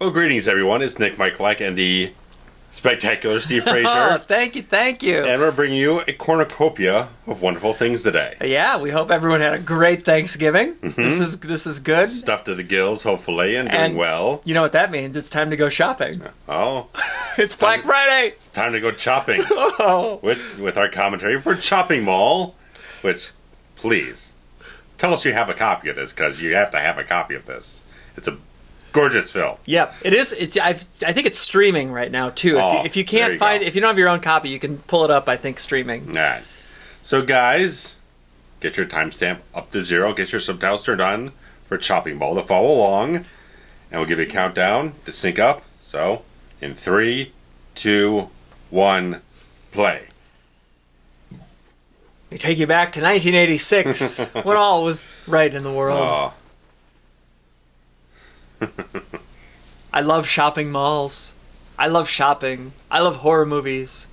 Well, greetings, everyone. It's Nick Michalak and the spectacular Steve Frazier. Oh, thank you. And we're bringing you a cornucopia of wonderful things today. Yeah, we hope everyone had a great Thanksgiving. Mm-hmm. This is good. Stuffed to the gills, hopefully, and doing well. You know what that means? It's time to go shopping. Oh. It's Black Friday. It's time to go chopping. Oh. With our commentary for Chopping Mall, which, please, tell us you have a copy of this, because you have to have a copy of this. It's a gorgeous film. Yep, it is. I think it's streaming right now too. If you can't find, if you don't have your own copy, you can pull it up. I think streaming. All right. So guys, get your timestamp up to 0. Get your subtitles turned on for Chopping Mall to follow along, and we'll give you a countdown to sync up. So, in 3, 2, 1, play. We take you back to 1986 when all was right in the world. Oh. I love shopping malls. I love shopping. I love horror movies.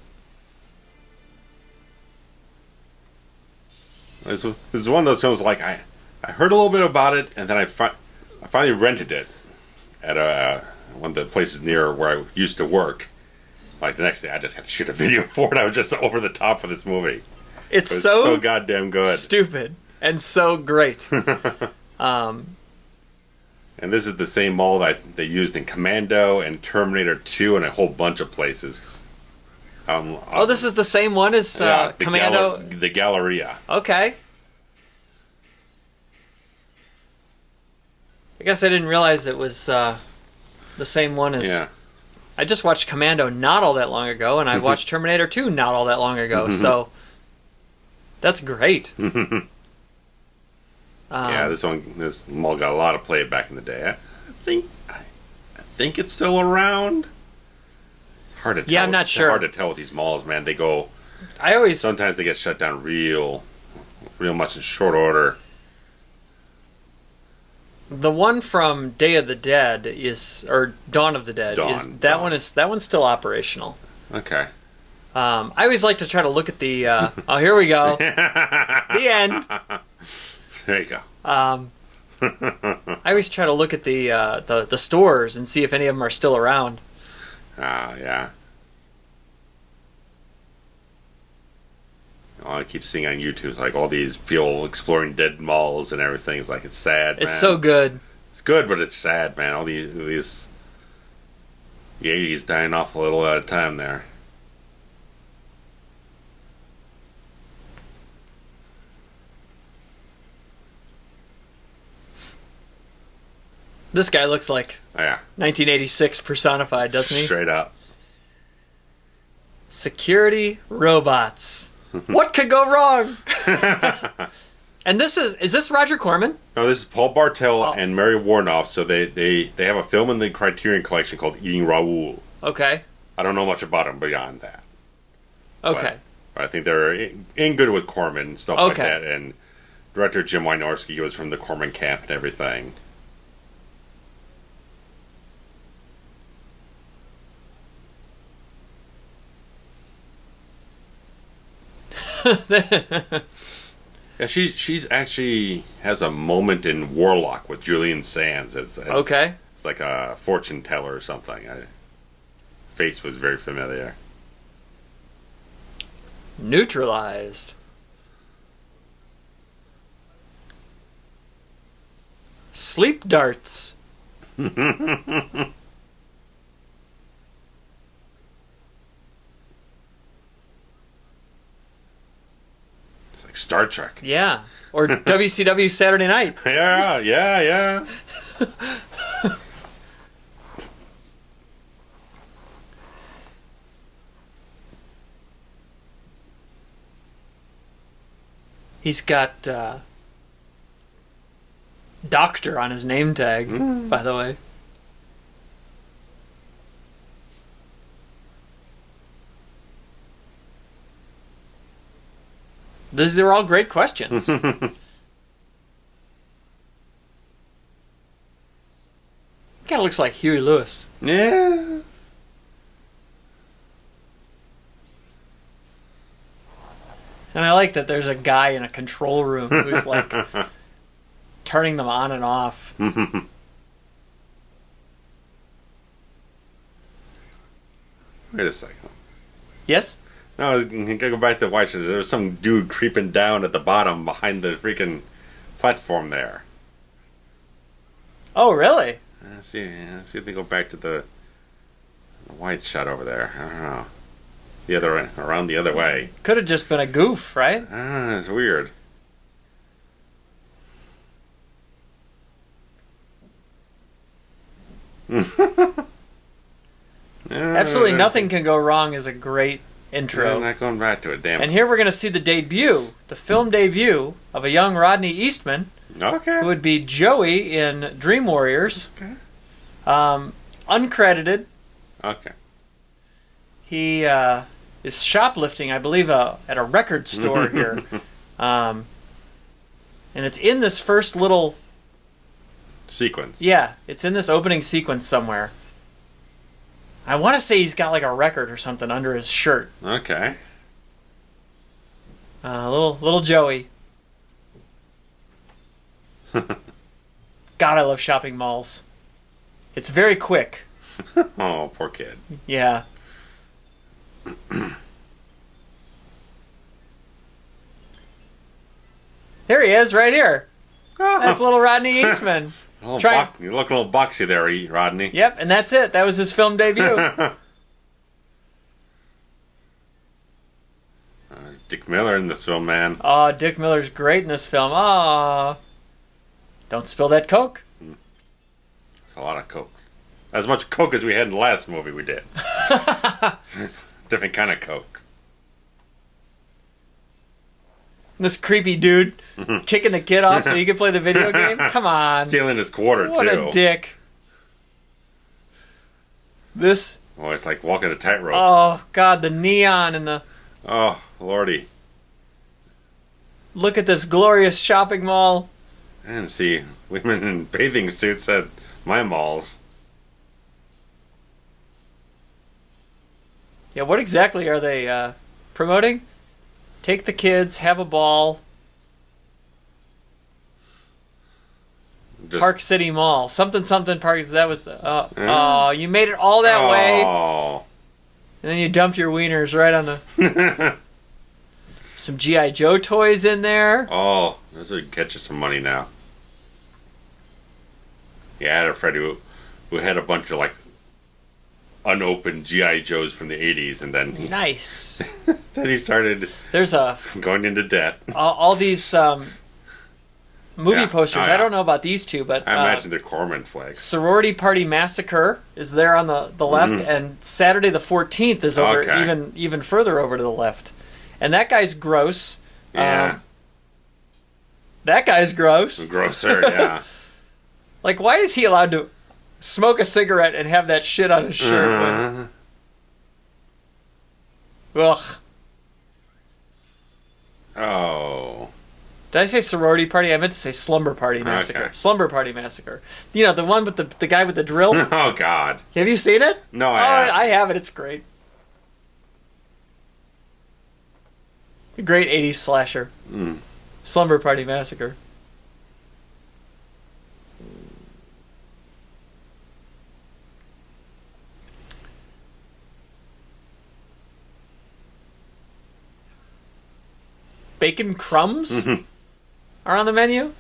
This is one of those films like I heard a little bit about it, and then I finally rented it at one of the places near where I used to work. Like the next day, I just had to shoot a video for it. I was just over the top for this movie. It's so goddamn good, stupid, and so great. And this is the same mall that they used in Commando and Terminator 2 and a whole bunch of places. This is the same one as Commando? The Galleria. Okay. I guess I didn't realize it was the same one as... Yeah. I just watched Commando not all that long ago, and I watched Terminator 2 not all that long ago, so... That's great. Yeah, this mall got a lot of play back in the day. I think it's still around. It's hard to tell. Yeah, I'm not sure. It's hard to tell with these malls, man. They go. Sometimes they get shut down real much in short order. The one from Day of the Dead or Dawn of the Dead that one's still operational. Okay. I always like to try to look at the. Oh, here we go. The end. There you go. I always try to look at the stores and see if any of them are still around. Yeah. All I keep seeing on YouTube is like all these people exploring dead malls and everything. It's like, it's sad, man. It's so good. It's good, but it's sad, man. All these the 80s dying off a little at a time there. This guy looks like 1986 personified, doesn't he? Straight up. Security robots. What could go wrong? And is this Roger Corman? No, this is Paul Bartel and Mary Warnoff. So they have a film in the Criterion Collection called Eating Raoul. Okay. I don't know much about them beyond that. Okay. But I think they're in good with Corman and stuff like that. And director Jim Wynorski was from the Corman camp and everything. Yeah, she's actually has a moment in Warlock with Julian Sands as it's like a fortune teller or something. Face was very familiar. Neutralized. Sleep darts. Star Trek. Yeah. Or WCW Saturday Night. Yeah. He's got Doctor on his name tag, by the way. These are all great questions. Kind of looks like Huey Lewis. Yeah. And I like that there's a guy in a control room who's like turning them on and off. Wait a second. Yes? No, I was gonna go back to watching. There was some dude creeping down at the bottom behind the freaking platform there. Oh, really? Let's see if they go back to the white shot over there. I don't know. Around the other way. Could have just been a goof, right? It's weird. Absolutely nothing can go wrong is a great intro. I'm not going back to it, damn it. And here we're going to see the film debut of a young Rodney Eastman, Okay. who would be Joey in Dream Warriors. Okay. Uncredited. Okay. He is shoplifting, I believe, at a record store here. And it's in this first little... Sequence. Yeah, it's in this opening sequence somewhere. I want to say he's got like a record or something under his shirt. Okay. Little Joey. God, I love shopping malls. It's very quick. Oh, poor kid. Yeah. There he is, right here. That's little Rodney Eastman. You look a little boxy there, Rodney. Yep, and that's it. That was his film debut. Dick Miller in this film, man. Oh, Dick Miller's great in this film. Oh, don't spill that Coke. It's a lot of Coke. As much Coke as we had in the last movie we did. Different kind of Coke. This creepy dude kicking the kid off so he could play the video game? Come on. Stealing his quarter, What too. a dick. This... Oh, it's like walking a tightrope. Oh, God, the neon and the... Oh, lordy. Look at this glorious shopping mall. I didn't see women in bathing suits at my malls. Yeah, what exactly are they promoting? Take the kids, have a ball. Just, Park City Mall. Something Park. That was the... Oh, you made it all that way. And then you dumped your wieners right on the... Some G.I. Joe toys in there. Oh, this would get you some money now. Yeah, I had a friend who had a bunch of, like, unopened G.I. Joes from the 80s, and then Nice. then he started There's going into debt. all these movie posters. Oh, yeah. I don't know about these two, but I imagine they're Corman flags. Sorority Party Massacre is there on the left, and Saturday the 14th is over even further over to the left. And that guy's gross. Yeah. That guy's gross. Grosser, yeah. Like, why is he allowed to smoke a cigarette and have that shit on his shirt? Ugh. Oh. Did I say sorority party? I meant to say slumber party massacre. Okay. Slumber party massacre. You know, the one with the guy with the drill? Oh, God. Have you seen it? No, I haven't. I have it. It's great. A great 80s slasher. Slumber Party Massacre. Bacon crumbs are on the menu.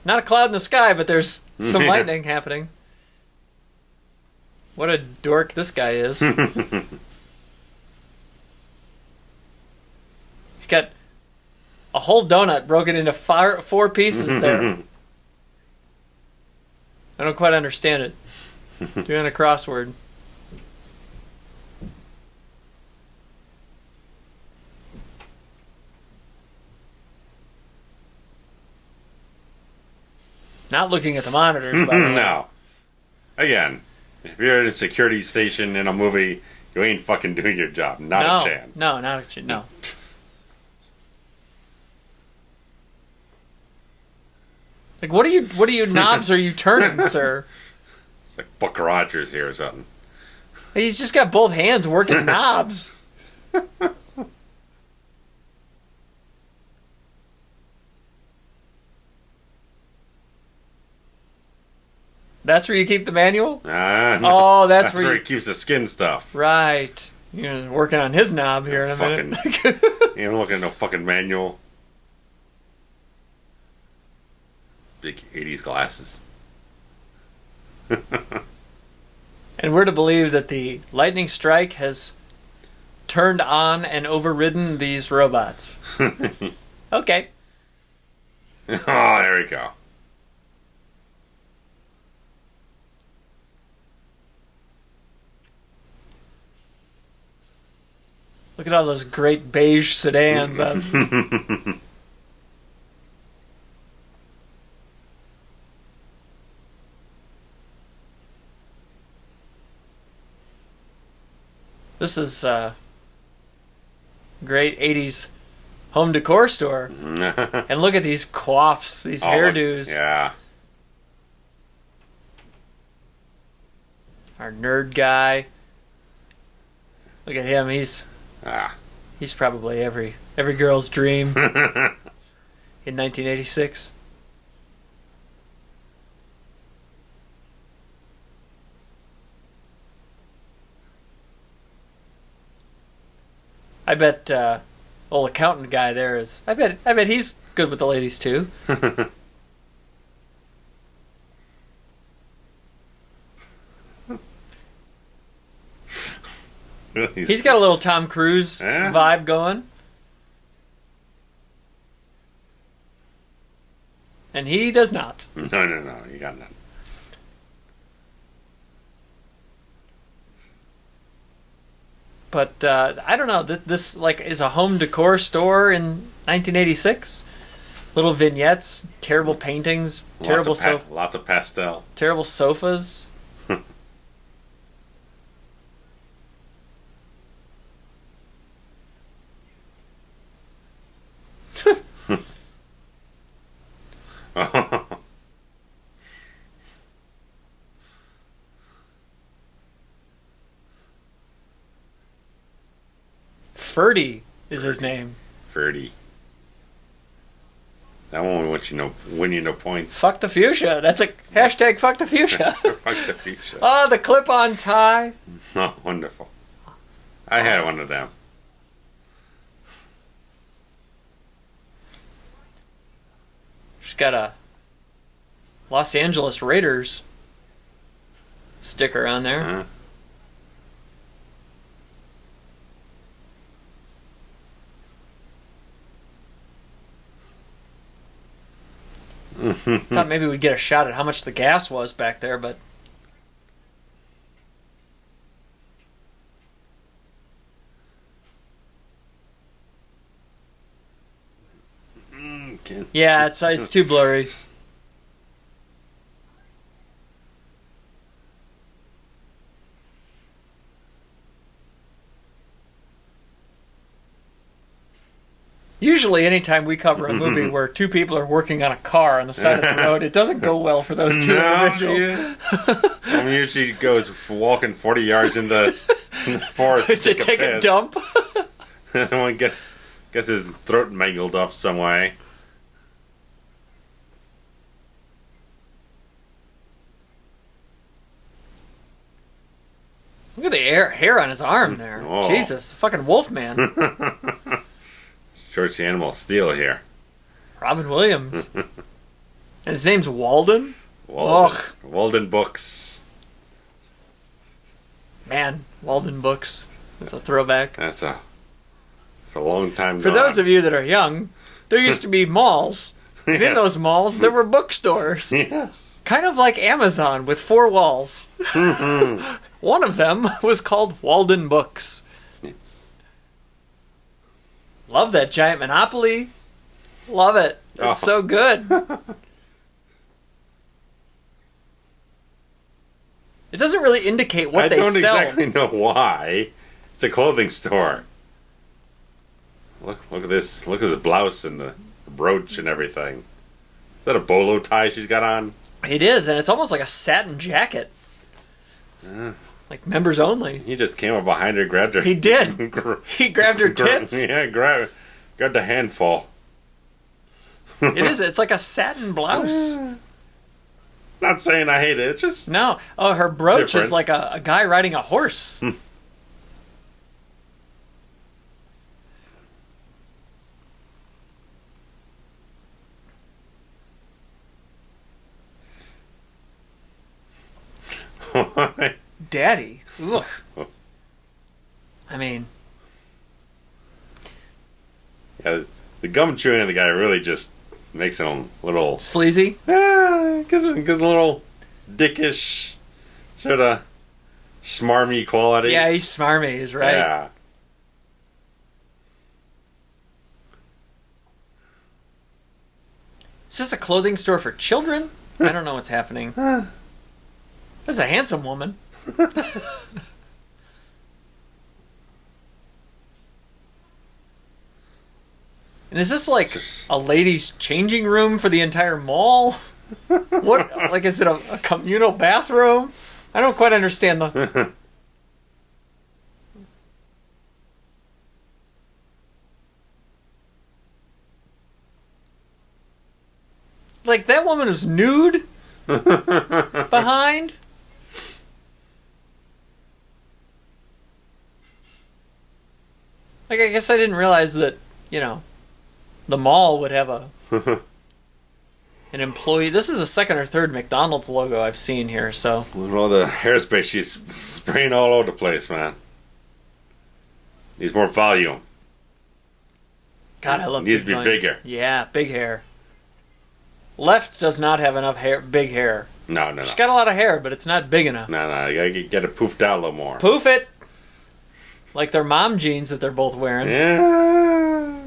Not a cloud in the sky, but there's some lightning happening. What a dork this guy is. He's got a whole donut broken into four pieces there. I don't quite understand it. Doing a crossword. Not looking at the monitors, by the way. No. Again, if you're at a security station in a movie, you ain't fucking doing your job. Not a chance. No, not a chance. No. Like, what are you knobs are you turning, sir? It's like Buck Rogers here or something. He's just got both hands working knobs. That's where you keep the manual? No. Oh, that's where where he keeps the skin stuff. Right. You're working on his knob here in a minute. You don't look at no fucking manual. Big 80s glasses. And we're to believe that the lightning strike has turned on and overridden these robots. Okay. Oh, there we go. Look at all those great beige sedans. This is a great 80s home decor store. And look at these coiffs, these hairdos. Yeah. Our nerd guy. Look at him. He's probably every girl's dream in 1986. I bet old accountant guy there is. I bet he's good with the ladies too. He's got a little Tom Cruise vibe going. And he does not. No, you got none. But I don't know. This like is a home decor store in 1986. Little vignettes, terrible paintings, lots of pastel, terrible sofas. Ferdi is his name. Ferdi. That one won't win you no points. Fuck the fuchsia. That's a hashtag. Fuck the fuchsia. Fuck the fuchsia. Oh, the clip-on tie. Oh, wonderful. I had one of them. She's got a Los Angeles Raiders sticker on there. Uh-huh. Thought maybe we'd get a shot at how much the gas was back there, but yeah, it's too blurry. Usually, anytime we cover a movie where two people are working on a car on the side of the road, it doesn't go well for those two individuals. Yeah. Usually goes walking 40 yards in the forest to take a dump. One gets his throat mangled off some way. Look at the hair on his arm there. Oh. Jesus, fucking Wolfman. Church animal steal here. Robin Williams. And his name's Walden? Walden Books. Man, Walden Books. That's a throwback. It's a long time For those of you that are young, there used to be malls. And in those malls, there were bookstores. Yes. Kind of like Amazon with 4 walls. One of them was called Walden Books. Yes. Love that giant Monopoly. Love it. It's so good. It doesn't really indicate what they sell. I don't exactly know why. It's a clothing store. Look at this. Look at his blouse and the brooch and everything. Is that a bolo tie she's got on? It is, and it's almost like a satin jacket. Like members only. He just came up behind her, grabbed her. He did. He grabbed her tits. Yeah, grabbed a handful. It is. It's like a satin blouse. Not saying I hate it. It's just No. Oh, her brooch Different. is like a guy riding a horse. Daddy. Ugh. I mean, Yeah, the gum chewing on the guy really just makes him a little sleazy. gives a little dickish, sort of smarmy quality. Yeah, he's smarmy. He's right. Yeah. Is this a clothing store for children? I don't know what's happening. This is a handsome woman. And is this like a ladies' changing room for the entire mall? What? Like, is it a communal bathroom? I don't quite understand the... Like, that woman was nude behind. Like, I guess I didn't realize that, you know, the mall would have an employee. This is the second or third McDonald's logo I've seen here, so. Well, the hairspray she's spraying all over the place, man. Needs more volume. God, I love Needs to big be volume. bigger. Yeah, big hair. Left does not have enough hair, big hair. No. She's got a lot of hair, but it's not big enough. No, you gotta get it poofed out a little more. Poof it! Like their mom jeans that they're both wearing. Yeah.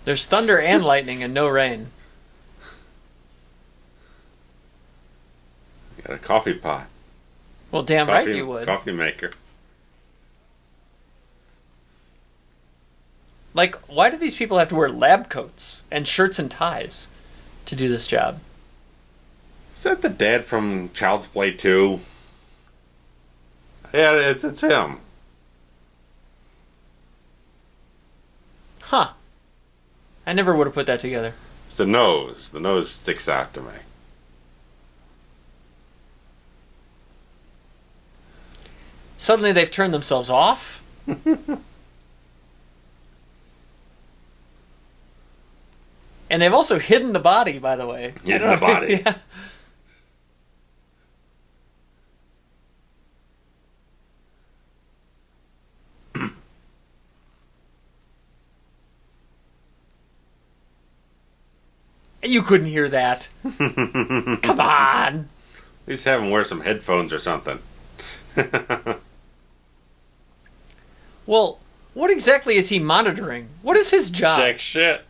There's thunder and lightning and no rain. Got a coffee pot. Well, damn right you would. Coffee maker. Like, why do these people have to wear lab coats and shirts and ties to do this job? Is that the dad from Child's Play 2? Yeah, it's him. Huh. I never would have put that together. It's the nose. The nose sticks out to me. Suddenly they've turned themselves off. And they've also hidden the body, by the way. Hidden the body. Yeah. You couldn't hear that. Come on. At least have him wear some headphones or something. Well, what exactly is he monitoring? What is his job? Check shit.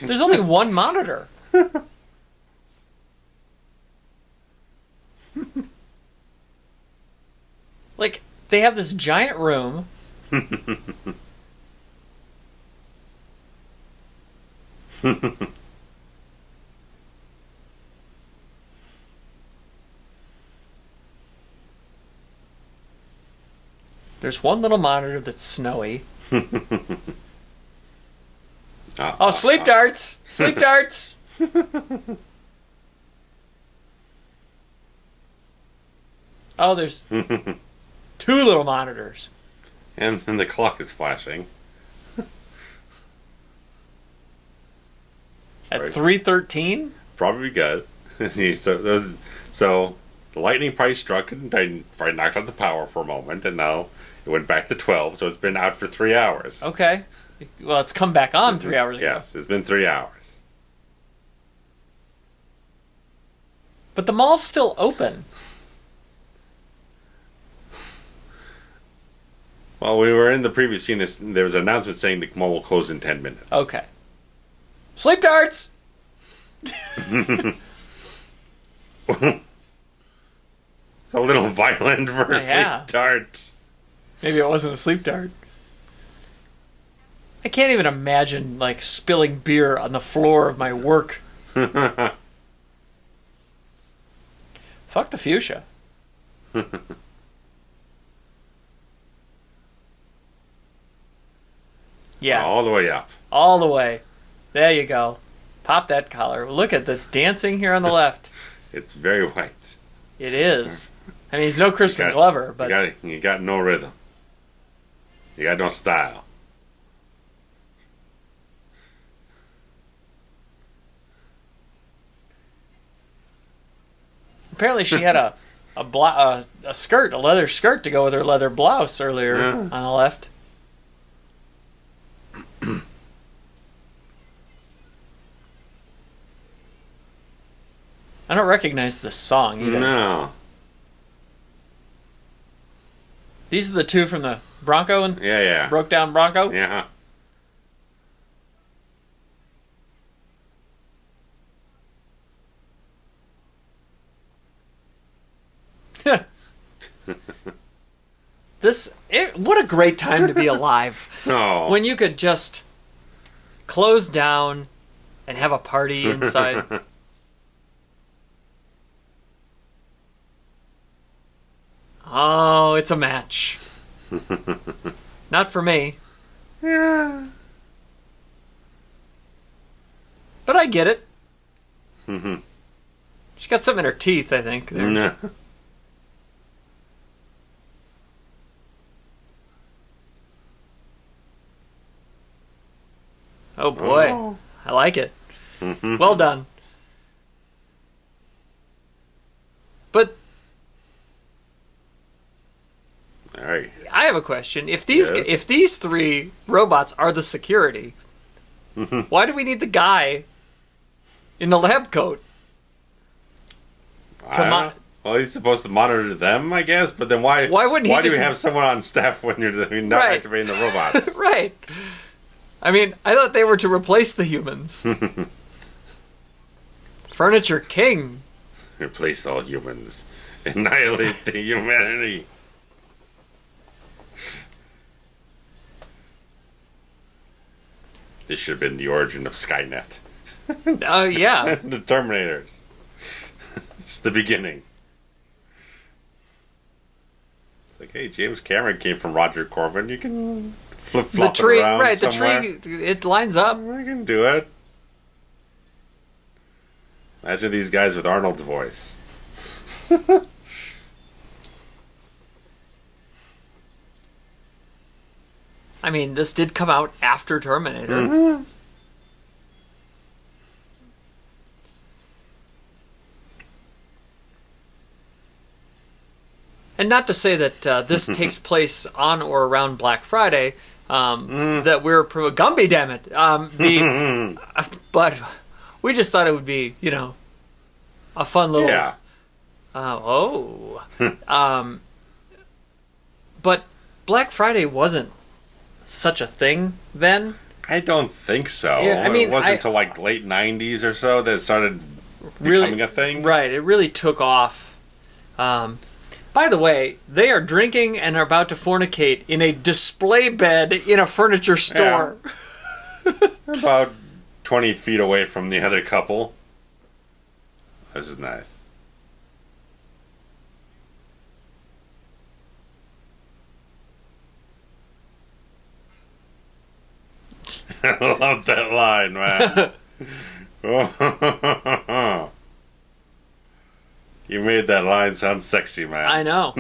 There's only one monitor. Like, they have this giant room. There's one little monitor that's snowy. Oh, sleep darts! Sleep darts! Oh, there's two little monitors. And then the clock is flashing. At Right. 3:13? Probably because. So the lightning probably struck and probably knocked out the power for a moment, and now it went back to 12, so it's been out for 3 hours. Okay. Well, it's come back on 3 hours ago. Yes, it's been 3 hours. But the mall's still open. Well, we were in the previous scene. There was an announcement saying the mall will close in 10 minutes. Okay. Sleep darts! It's a little violent for a Yeah. sleep dart. Maybe it wasn't a sleep dart. I can't even imagine, like, spilling beer on the floor of my work. Fuck the fuchsia. Yeah. All the way up. All the way. There you go. Pop that collar. Look at this dancing here on the left. It's very white. It is. I mean, he's no Crispin Glover, but... You got no rhythm. You got no style. Apparently she had a skirt, a leather skirt to go with her leather blouse earlier on the left. I don't recognize this song either. No. These are the two from the Bronco and Yeah. Broke Down Bronco? Yeah. What a great time to be alive. Oh. When you could just close down and have a party inside. Oh, it's a match. Not for me. Yeah. But I get it. She's got something in her teeth, I think. There. No. Oh boy. Oh. I like it. Well done. But All right. I have a question. If these three robots are the security, why do we need the guy in the lab coat? Well, he's supposed to monitor them, I guess. But then why? Why wouldn't he do just you have someone on staff when you're not Right. activating the robots? Right. I mean, I thought they were to replace the humans. Furniture King. Replace all humans. Annihilate the humanity. This should have been the origin of Skynet. Oh, yeah. The Terminators. It's the beginning. It's like, hey, James Cameron came from Roger Corman. You can flip-flop The tree, it around right, somewhere. the tree, it lines up. I can do it. Imagine these guys with Arnold's voice. I mean, this did come out after Terminator. Mm-hmm. And not to say that this takes place on or around Black Friday, that we're Gumby, damn it. But we just thought it would be, a fun little. Yeah. But Black Friday wasn't such a thing then. I don't think so. Yeah, I mean, it wasn't until like late 90s or so that it started becoming a thing. Right, it really took off. By the way, they are drinking and are about to fornicate in a display bed in a furniture store. Yeah. About 20 feet away from the other couple. This is nice. I love that line, man. You made that line sound sexy, man. I know.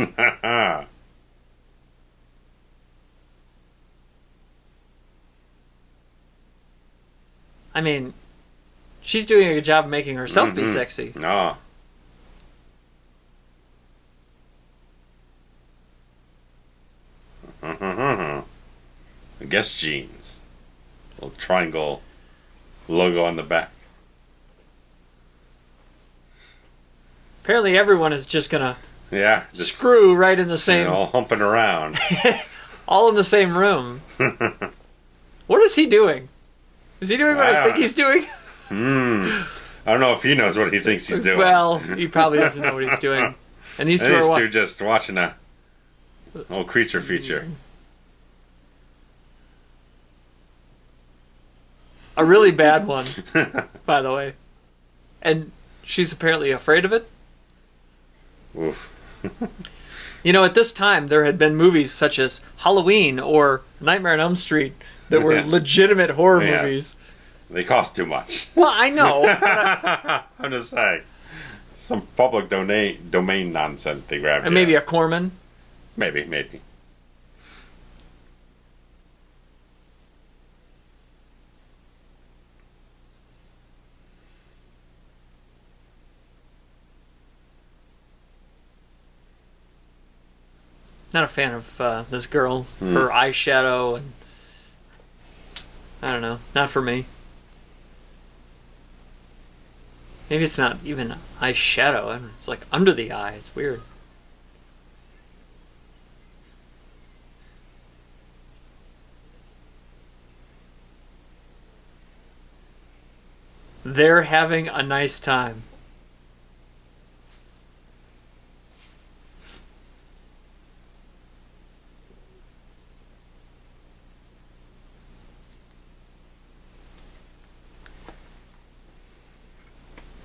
I mean, she's doing a good job of making herself be sexy. No. I guess jeans. Little triangle logo on the back. Apparently everyone is just gonna Just, screw right in the same... all humping around. all in the same room. What is he doing? Is he doing what I think he's doing? I don't know if he knows what he thinks he's doing. Well, he probably doesn't know what he's doing. And these two are what? Just watching a old creature feature. A really bad one, by the way. And she's apparently afraid of it. Oof. At this time, there had been movies such as Halloween or Nightmare on Elm Street that were legitimate horror Yes. movies. They cost too much. Well, I know. I'm just saying. Some public domain nonsense they grabbed. And maybe a Corman. Maybe. Not a fan of this girl. Her eyeshadow and I don't know. Not for me. Maybe it's not even eyeshadow. It's like under the eye. It's weird. They're having a nice time.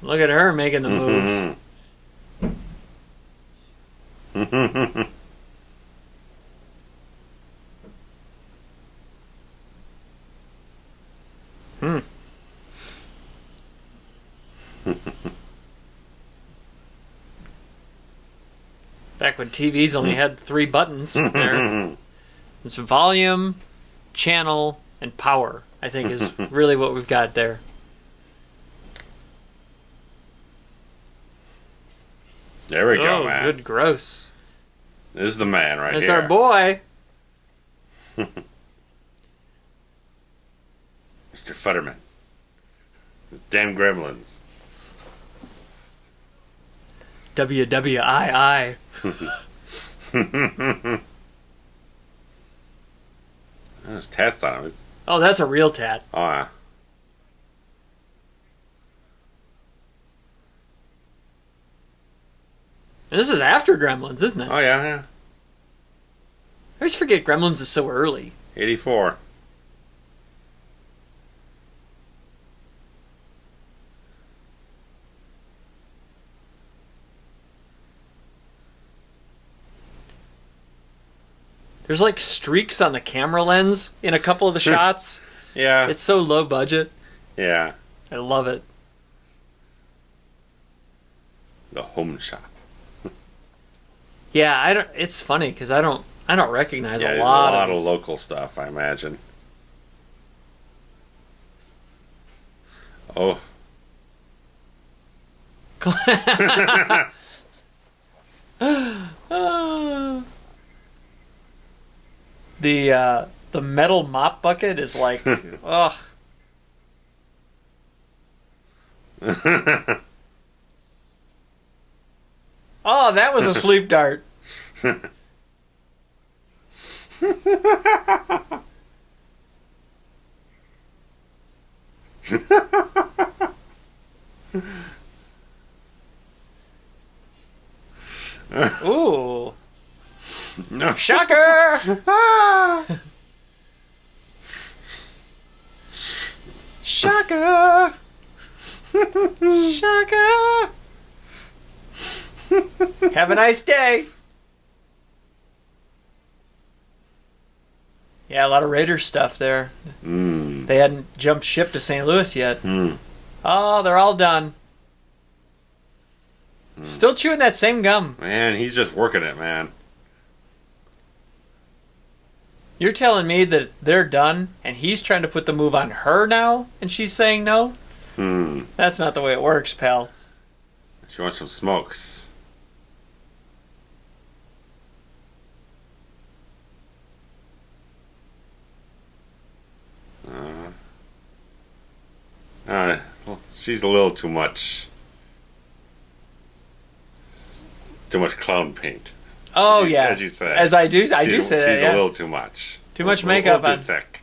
Look at her making the moves. Back when TVs only had 3 buttons there. It's volume, channel, and power, I think is really what we've got there. There we go, man. Good gross. This is the man right That's here. our boy. Mr. Futterman. Damn Gremlins. WWII. There's tats on him. Oh, that's a real tat. Oh, yeah. And this is after Gremlins, isn't it? Oh, yeah. I always forget Gremlins is so early. 84. There's like streaks on the camera lens in a couple of the shots. Yeah. It's so low budget. Yeah. I love it. The home shop. Yeah, I don't. It's funny because I don't recognize Yeah, a there's lot, a lot of these. local stuff, I imagine. Oh. The metal mop bucket is like, ugh. Oh, that was a sleep dart. Ooh. No. Shocker! Shocker! Shocker! Have a nice day. Yeah, a lot of Raider stuff there. They hadn't jumped ship to St. Louis yet. Oh, they're all done. Still chewing that same gum. Man, he's just working it, man. You're telling me that they're done and he's trying to put the move on her now and she's saying no? That's not the way it works, pal. She wants some smokes. Well, she's a little too much. Too much clown paint. Oh, yeah. As you say. As I do say that, She's yeah. a little too much. Too much makeup a little on. too thick.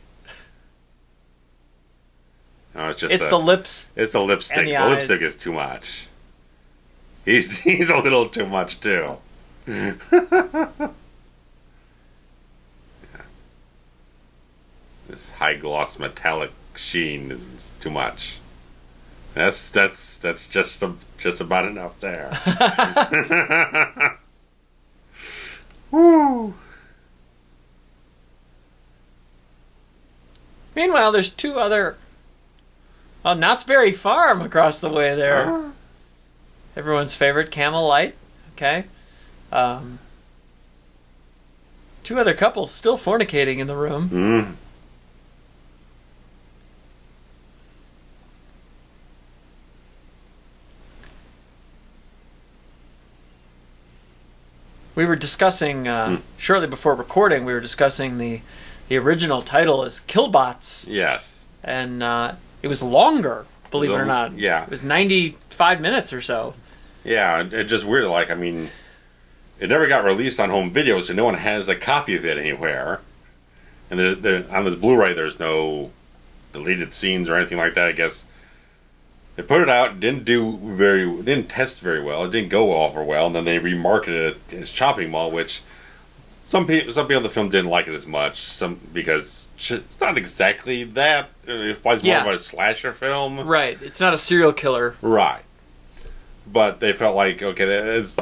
No, it's just It's the lips. It's the lipstick. and the The eyes. lipstick is too much. He's a little too much too. Yeah. This high gloss metallic sheen is too much. That's just about enough there. Woo. Meanwhile, there's two other... Oh, Knott's Berry Farm across the way there. Everyone's favorite, Camel Light. Okay. Two other couples still fornicating in the room. Mm. We were discussing, shortly before recording, we were discussing the original title is Killbots. Yes. And it was longer, believe it or not. Yeah. It was 95 minutes or so. Yeah, it's just weird. Like, I mean, it never got released on home video, so no one has a copy of it anywhere. And on this Blu-ray, there's no deleted scenes or anything like that. I guess they put it out, didn't test very well. It didn't go over well, and then they remarketed it as Chopping Mall, which some people in the film didn't like it as much. Because it's not exactly that. It's more of a slasher film, right? It's not a serial killer, right? But they felt like, okay, that is,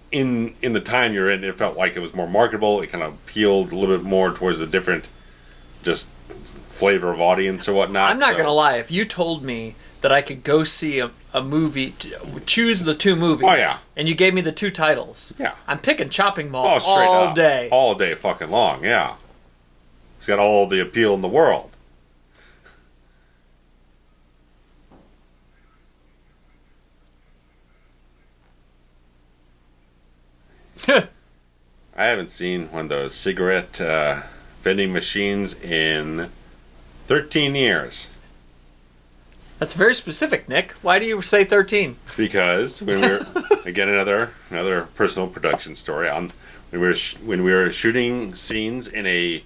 in the time you're in, it felt like it was more marketable. It kind of appealed a little bit more towards a different, just flavor of audience or whatnot. I'm not going to lie. If you told me that I could go see a movie, choose the two movies, and you gave me the two titles, I'm picking Chopping Mall all day. All day fucking long, yeah. It's got all the appeal in the world. I haven't seen one of those cigarette vending machines in 13 years. That's very specific, Nick. Why do you say 13? Because when we were, again, another personal production story. When we were shooting scenes in a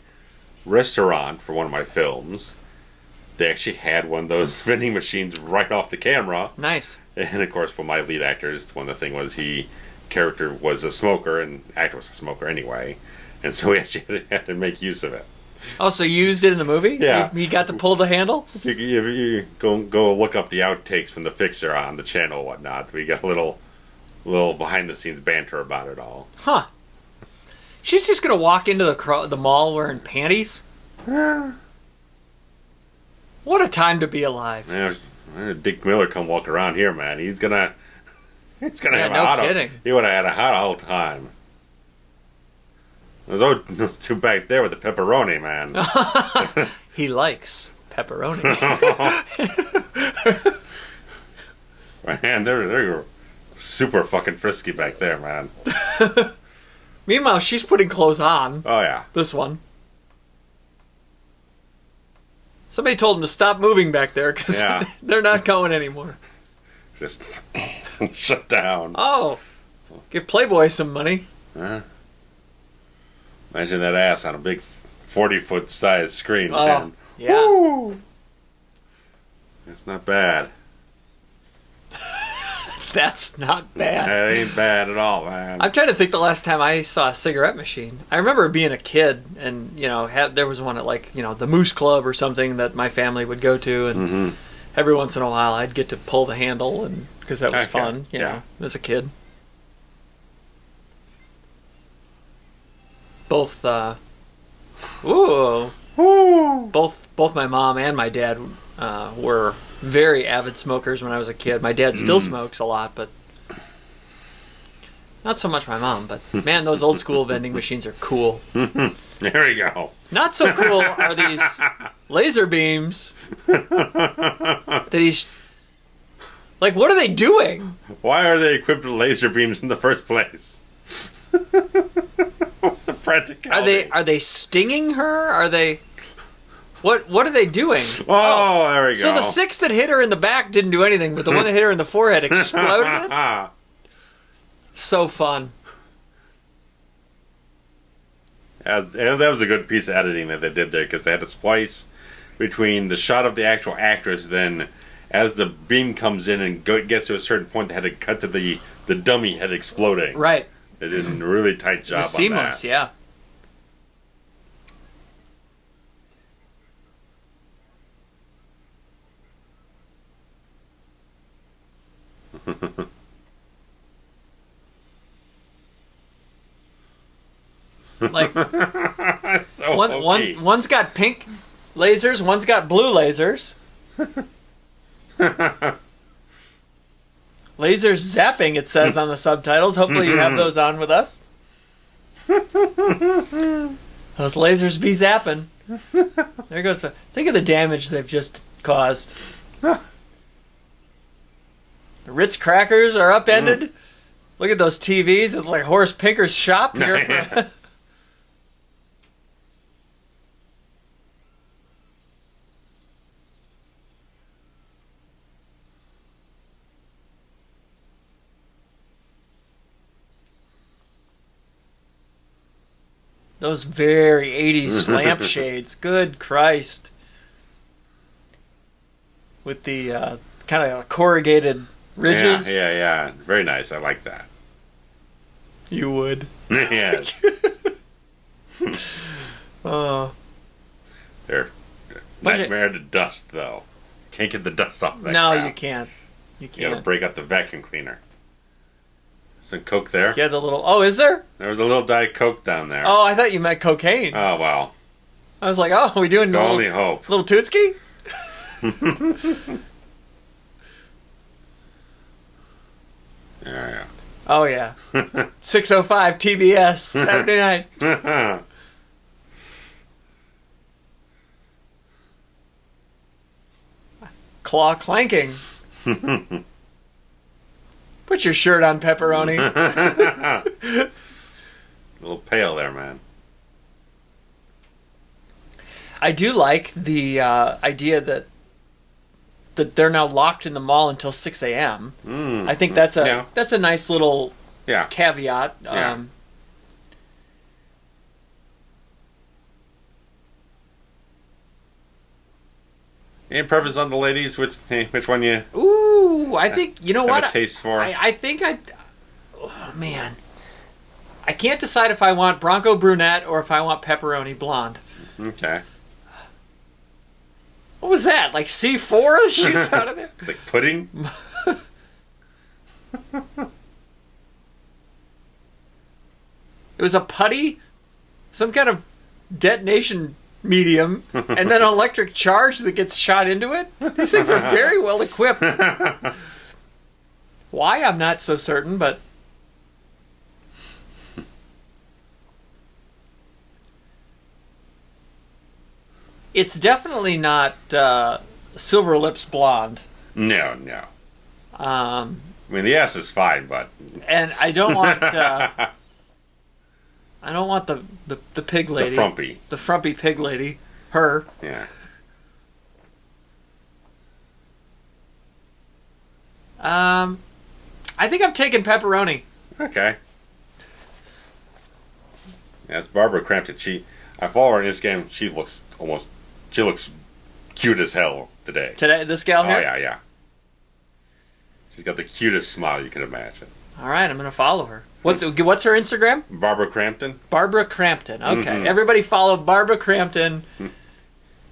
restaurant for one of my films, they actually had one of those vending machines right off the camera. Nice. And of course, for my lead actors, one of the thing was character was a smoker and actor was a smoker anyway, and so we actually had to make use of it. Oh, so you used it in the movie? Yeah. You got to pull the handle? If you go look up the outtakes from The Fixer on the channel and whatnot, we got a little behind the scenes banter about it all. Huh. She's just gonna walk into the mall wearing panties? What a time to be alive. Man, Dick Miller come walk around here, man. He's gonna have a hot. Kidding. He would have had a hot all time. Those two back there with the pepperoni, man. He likes pepperoni. Man, they're super fucking frisky back there, man. Meanwhile, she's putting clothes on. Oh yeah. This one. Somebody told him to stop moving back there because they're not going anymore. Just shut down. Oh, give Playboy some money. Imagine that ass on a big 40-foot size screen, man. Yeah. Woo! That's not bad. That's not bad. That ain't bad at all, man. I'm trying to think the last time I saw a cigarette machine. I remember being a kid, and there was one at the Moose Club or something that my family would go to, and every once in a while I'd get to pull the handle, and because that was fun, you know, as a kid. Both my mom and my dad were very avid smokers when I was a kid. My dad still smokes a lot, but not so much my mom. But man, those old school vending machines are cool. There you go. Not so cool are these laser beams that he's like. What are they doing? Why are they equipped with laser beams in the first place? What's the practicality? Are they stinging her? Are they? What are they doing? Oh, there we go. So the six that hit her in the back didn't do anything, but the one that hit her in the forehead exploded it? So fun. That was a good piece of editing that they did there, because they had to splice between the shot of the actual actress, then as the beam comes in and gets to a certain point, they had to cut to the dummy head exploding. Right. They did a really tight job on that. Seamless, yeah. Like so one's got pink lasers. One's got blue lasers. Lasers zapping, it says on the subtitles. Hopefully you have those on with us. Those lasers be zapping. There goes. Think of the damage they've just caused. The Ritz crackers are upended. Look at those TVs. It's like Horace Pinker's shop here. Those very 80s lampshades. Good Christ. With the kind of corrugated ridges. Yeah. Very nice. I like that. You would. Yes. They're nightmare to dust, though. Can't get the dust off that crap. You can't. You gotta break out the vacuum cleaner. Some Coke there? Yeah, the little... Oh, is there? There was a little Diet Coke down there. Oh, I thought you meant cocaine. Oh, well. I was like, oh, are we doing... Can only hope. Little Tootski? Yeah. Oh, yeah. 6:05 TBS, Saturday night. Claw clanking. Put your shirt on, Pepperoni. A little pale there, man. I do like the idea that they're now locked in the mall until 6 a.m. I think that's a nice little caveat. Yeah. Any preference on the ladies? Which one you? Ooh, I think you know have what a taste for. I think I. Oh man, I can't decide if I want Bronco brunette or if I want Pepperoni blonde. Okay. What was that? Like C4 shoots out of there? Like pudding? It was a putty, some kind of detonation medium, and then an electric charge that gets shot into it. These things are very well equipped. Why? I'm not so certain, but... It's definitely not Silver Lips Blonde. No. I mean, the S is fine, but... And I don't want... I don't want the pig lady. The frumpy. The frumpy pig lady. Her. Yeah. I think I'm taking Pepperoni. Okay. Yeah, it's Barbara Crampton. I follow her in this game. She looks cute as hell today. Today, this gal here? Oh, yeah. She's got the cutest smile you can imagine. All right, I'm going to follow her. What's her Instagram? Barbara Crampton. Barbara Crampton. Okay. Everybody follow Barbara Crampton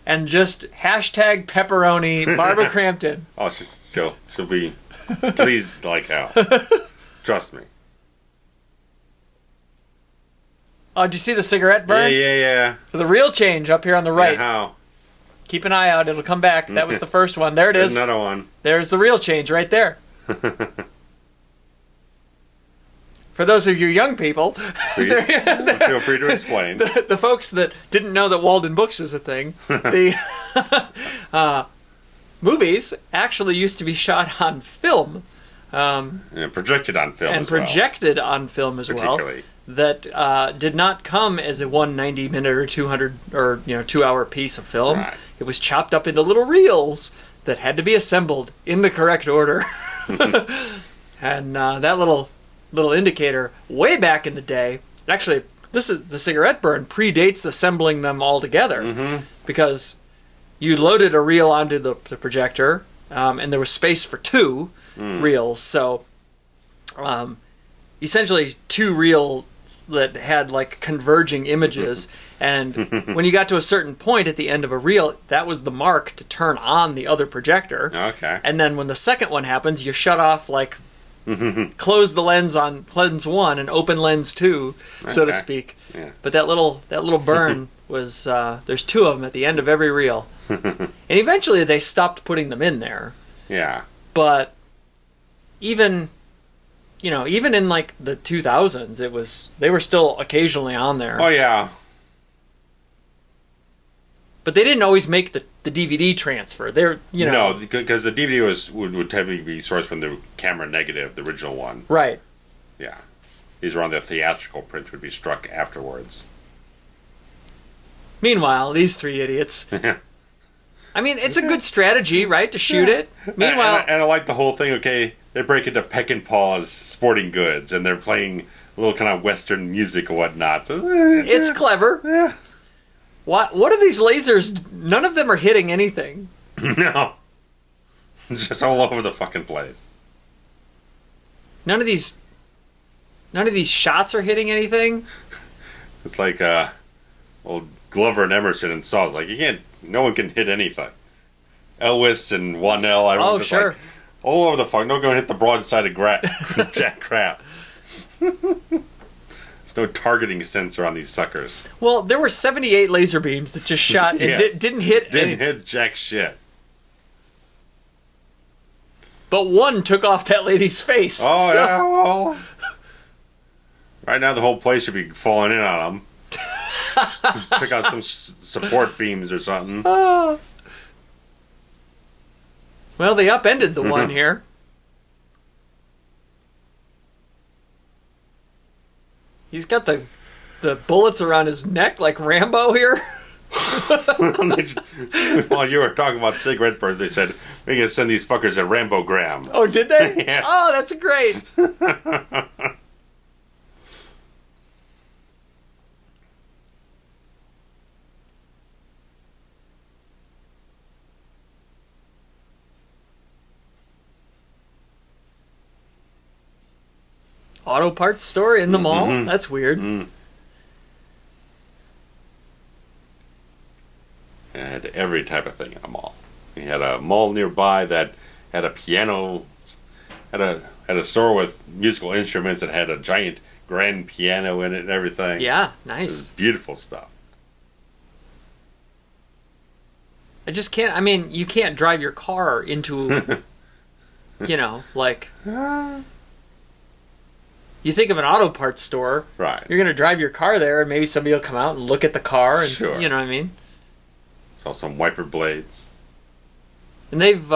and just hashtag Pepperoni Barbara Crampton. Oh, she'll be pleased like hell. Trust me. Oh, did you see the cigarette burn? Yeah. For the real change up here on the right. Yeah, how? Keep an eye out. It'll come back. That was the first one. There it is. There's another one. There's the real change right there. For those of you young people, feel free to explain. The folks that didn't know that Walden Books was a thing, the movies actually used to be shot on film. And projected on film as well. And projected on film as well. That did not come as a 190-minute or 200 or 2-hour piece of film. Right. It was chopped up into little reels that had to be assembled in the correct order. And that little indicator way back in the day, actually the cigarette burn predates assembling them all together, because you loaded a reel onto the projector, and there was space for two reels, so essentially two reels that had like converging images, and when you got to a certain point at the end of a reel, that was the mark to turn on the other projector. Okay. And then when the second one happens, you shut off, like close the lens on lens 1 and open lens 2, so to speak. Yeah. But that little burn was there's 2 of them at the end of every reel. And eventually they stopped putting them in there. Yeah. But even in like the 2000s, they were still occasionally on there. Oh, yeah. But they didn't always make the DVD transfer. They're, No, because the DVD would typically be sourced from the camera negative, the original one. Right. Yeah. These were on the theatrical print, would be struck afterwards. Meanwhile, these 3 idiots. I mean, it's a good strategy, right, to shoot it. Meanwhile... And I like the whole thing, okay, they break into Peck and Paw's Sporting Goods, and they're playing a little kind of Western music and whatnot. So, it's clever. Yeah. What are these lasers? None of them are hitting anything. No. Just all over the fucking place. None of these shots are hitting anything. It's like old Glover and Emerson and Saw. It's like, no one can hit anything. Elwes and Wanell, I remember. Oh, sure. Like, all over the fuck. No going to hit the broadside of Jack Crap. There's no targeting sensor on these suckers. Well, there were 78 laser beams that just shot and didn't hit hit jack shit. But one took off that lady's face. Oh, so. Yeah, well. Right now the whole place should be falling in on them. Took out some support beams or something. Well, they upended the one here. He's got the bullets around his neck like Rambo here. While you were talking about cigarette burns, they said, we're going to send these fuckers a Rambogram. Oh, did they? Yes. Oh, that's great. Auto parts store in the mall? Mm-hmm. That's weird. Mm. It had every type of thing in a mall. You had a mall nearby that had a piano, had a store with musical instruments that had a giant grand piano in it and everything. Yeah, It nice. was beautiful stuff. I just can't, you can't drive your car into, like... You think of an auto parts store, Right. You're going to drive your car there, and maybe somebody will come out and look at the car, and Sure. you know what I mean? Saw some wiper blades. And they've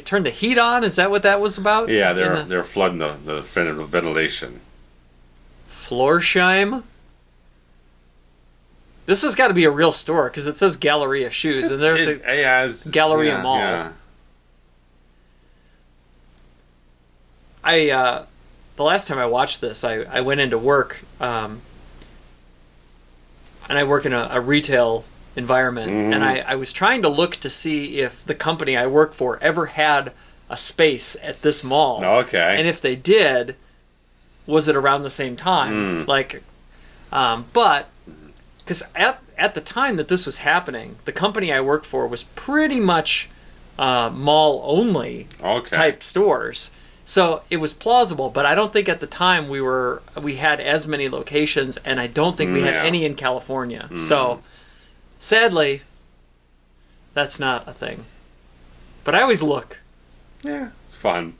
turned the heat on. Is that what that was about? Yeah, they're flooding the ventilation. Florsheim. This has got to be a real store because it says Galleria Shoes, and they're at the Galleria Mall. Yeah. The last time I watched this, I went into work, and I work in a retail environment, and I was trying to look to see if the company I work for ever had a space at this mall. Okay. And if they did, was it around the same time? But because at the time that this was happening, the company I worked for was pretty much mall only type stores. So it was plausible, but I don't think at the time we had as many locations, and I don't think we had any in California. So sadly, that's not a thing. But I always look. Yeah, it's fun.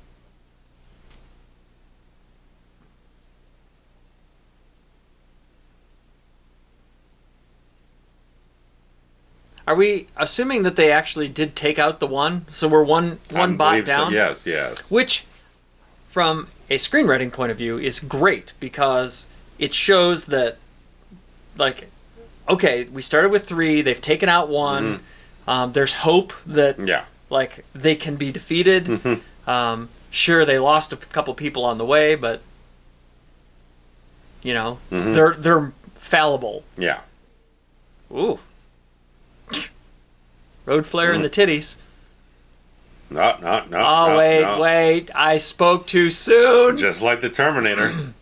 Are we assuming that they actually did take out the one? So we're one bot down? So. Yes. Which, from a screenwriting point of view, is great because it shows that, like, okay, we started with 3, they've taken out 1, there's hope that, like, they can be defeated. Sure, they lost a couple people on the way, but, they're fallible. Yeah. Ooh. Road flare in the titties. No. Oh, wait. I spoke too soon. Just like the Terminator. You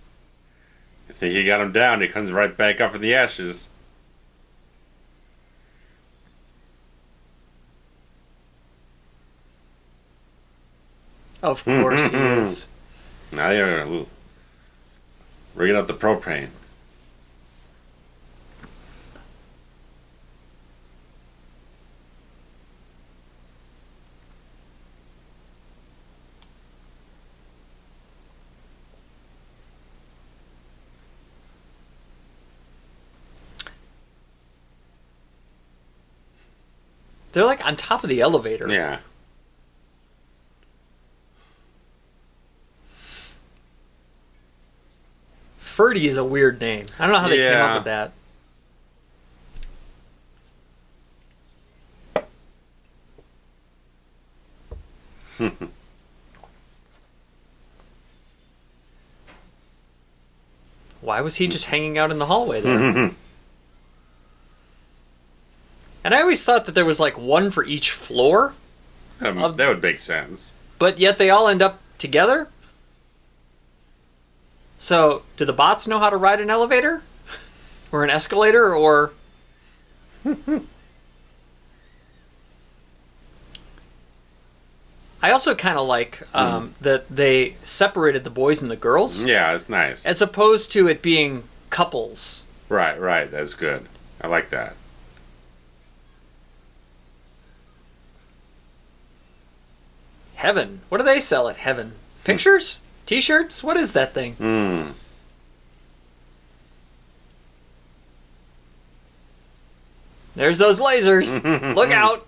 think he got him down, he comes right back up from the ashes. Of course he is. Now you're rigging up the propane. They're like on top of the elevator. Yeah. Ferdi is a weird name. I don't know how they came up with that. Why was he just hanging out in the hallway there? And I always thought that there was like one for each floor. That would make sense. But yet they all end up together? So, do the bots know how to ride an elevator? Or an escalator? Or... I also kind of like that they separated the boys and the girls. Yeah, it's nice. As opposed to it being couples. Right. That's good. I like that. Heaven. What do they sell at Heaven? Pictures? T-shirts? What is that thing? There's those lasers. Look out.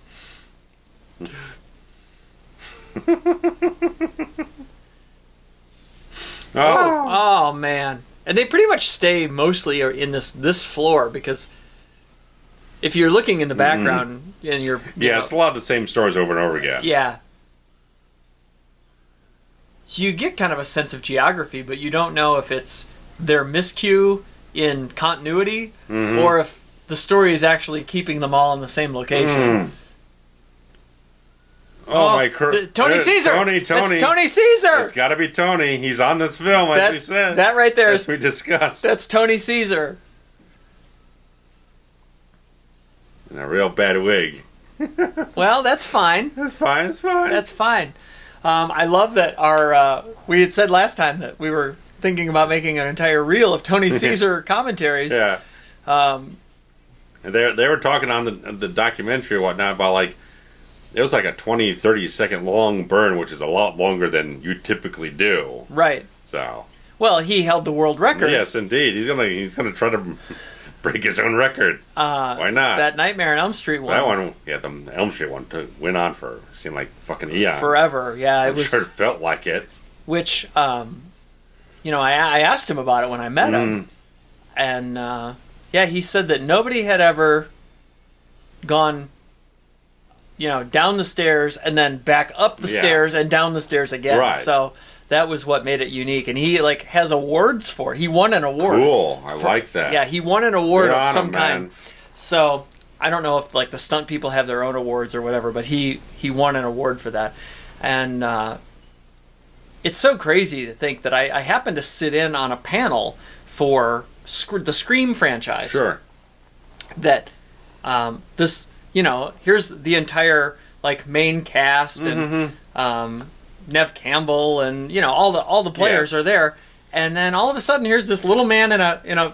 Oh man. And they pretty much stay mostly in this floor, because if you're looking in the background and you're... it's a lot of the same stories over and over again. Yeah. You get kind of a sense of geography, but you don't know if it's their miscue in continuity or if the story is actually keeping them all in the same location. Tony Caesar! Tony. It's Tony Caesar! It's got to be Tony. He's on this film, as we said. That right there as we discussed. That's Tony Caesar. In a real bad wig. Well, that's fine. That's fine. That's fine. I love that we had said last time that we were thinking about making an entire reel of Tony Caesar commentaries. Yeah. And they were talking on the documentary or whatnot about, like, it was like a 20, 30 second long burn, which is a lot longer than you typically do. Right. So. Well, he held the world record. Yes, indeed. He's gonna try to break his own record. Why not? That Nightmare on Elm Street one. That one, the Elm Street one went on for, seemed like fucking eons. Forever, yeah. I'm sure it felt like it. Which, I asked him about it when I met him. And, he said that nobody had ever gone, down the stairs and then back up the stairs and down the stairs again. Right. So that was what made it unique. And he, has awards for it. He won an award. Cool. I like that. Yeah, he won an award of some kind. Man. So I don't know if, the stunt people have their own awards or whatever, but he won an award for that. And it's so crazy to think that I happened to sit in on a panel for the Scream franchise. Sure. That this... here's the entire main cast and Nev Campbell and all the players are there, and then all of a sudden here's this little man in a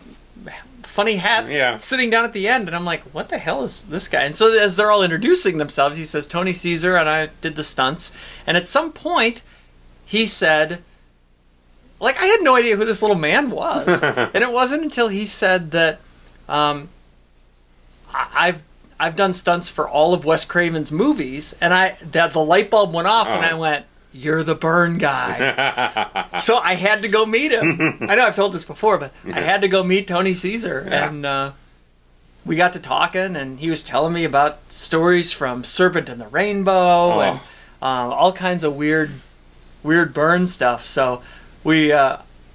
funny hat sitting down at the end, and I'm like, what the hell is this guy? And so as they're all introducing themselves, he says Tony Caesar and I did the stunts, and at some point he said, I had no idea who this little man was, and it wasn't until he said that I've done stunts for all of Wes Craven's movies, and the light bulb went off, and I went, "You're the burn guy." So I had to go meet him. I know I've told this before, but I had to go meet Tony Caesar, and we got to talking, and he was telling me about stories from Serpent and the Rainbow and all kinds of weird burn stuff. So we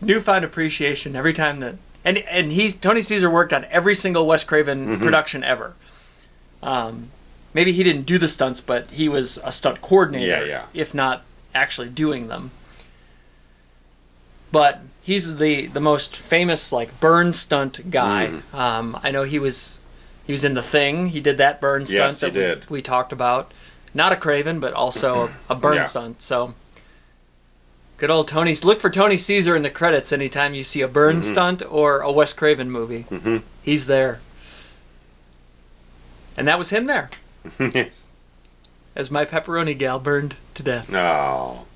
newfound appreciation every time that, and Tony Caesar worked on every single Wes Craven production ever. Maybe he didn't do the stunts, but he was a stunt coordinator, if not actually doing them. But he's the most famous burn stunt guy. I know he was in The Thing. He did that burn stunt we talked about. Not a Craven, but also a burn stunt. So good old Tony. Look for Tony Caesar in the credits anytime you see a burn stunt or a Wes Craven movie. He's there. And that was him there. Yes. As my pepperoni gal burned to death. Oh.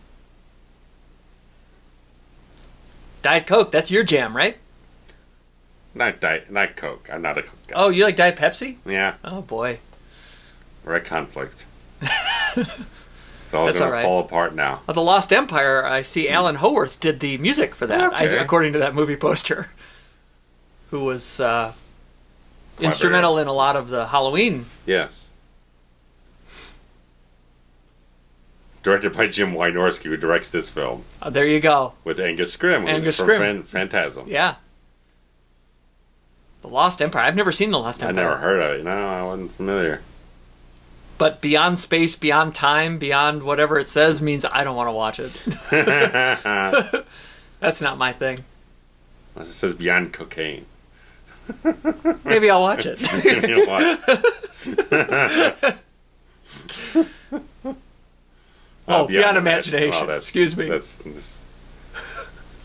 Diet Coke, that's your jam, right? Not Coke. I'm not a Coke guy. Oh, you like Diet Pepsi? Yeah. Oh, boy. We're at conflict. It's all That's going all right. to fall apart now. The Lost Empire, I see Alan Howarth did the music for that, Okay. according to that movie poster. Who was instrumental in a lot of the Halloween. Yes. Directed by Jim Wynorski, who directs this film. There you go. With Angus Scrimm, Angus who's Scrimm. from Phantasm. Yeah. The Lost Empire. I've never seen The Lost I Empire. never heard of it. No, I wasn't familiar. But beyond space, beyond time, beyond whatever it says means I don't want to watch it. That's not my thing. Unless it says beyond cocaine. Maybe I'll watch it. You know what? Oh, beyond imagination. Excuse me. That's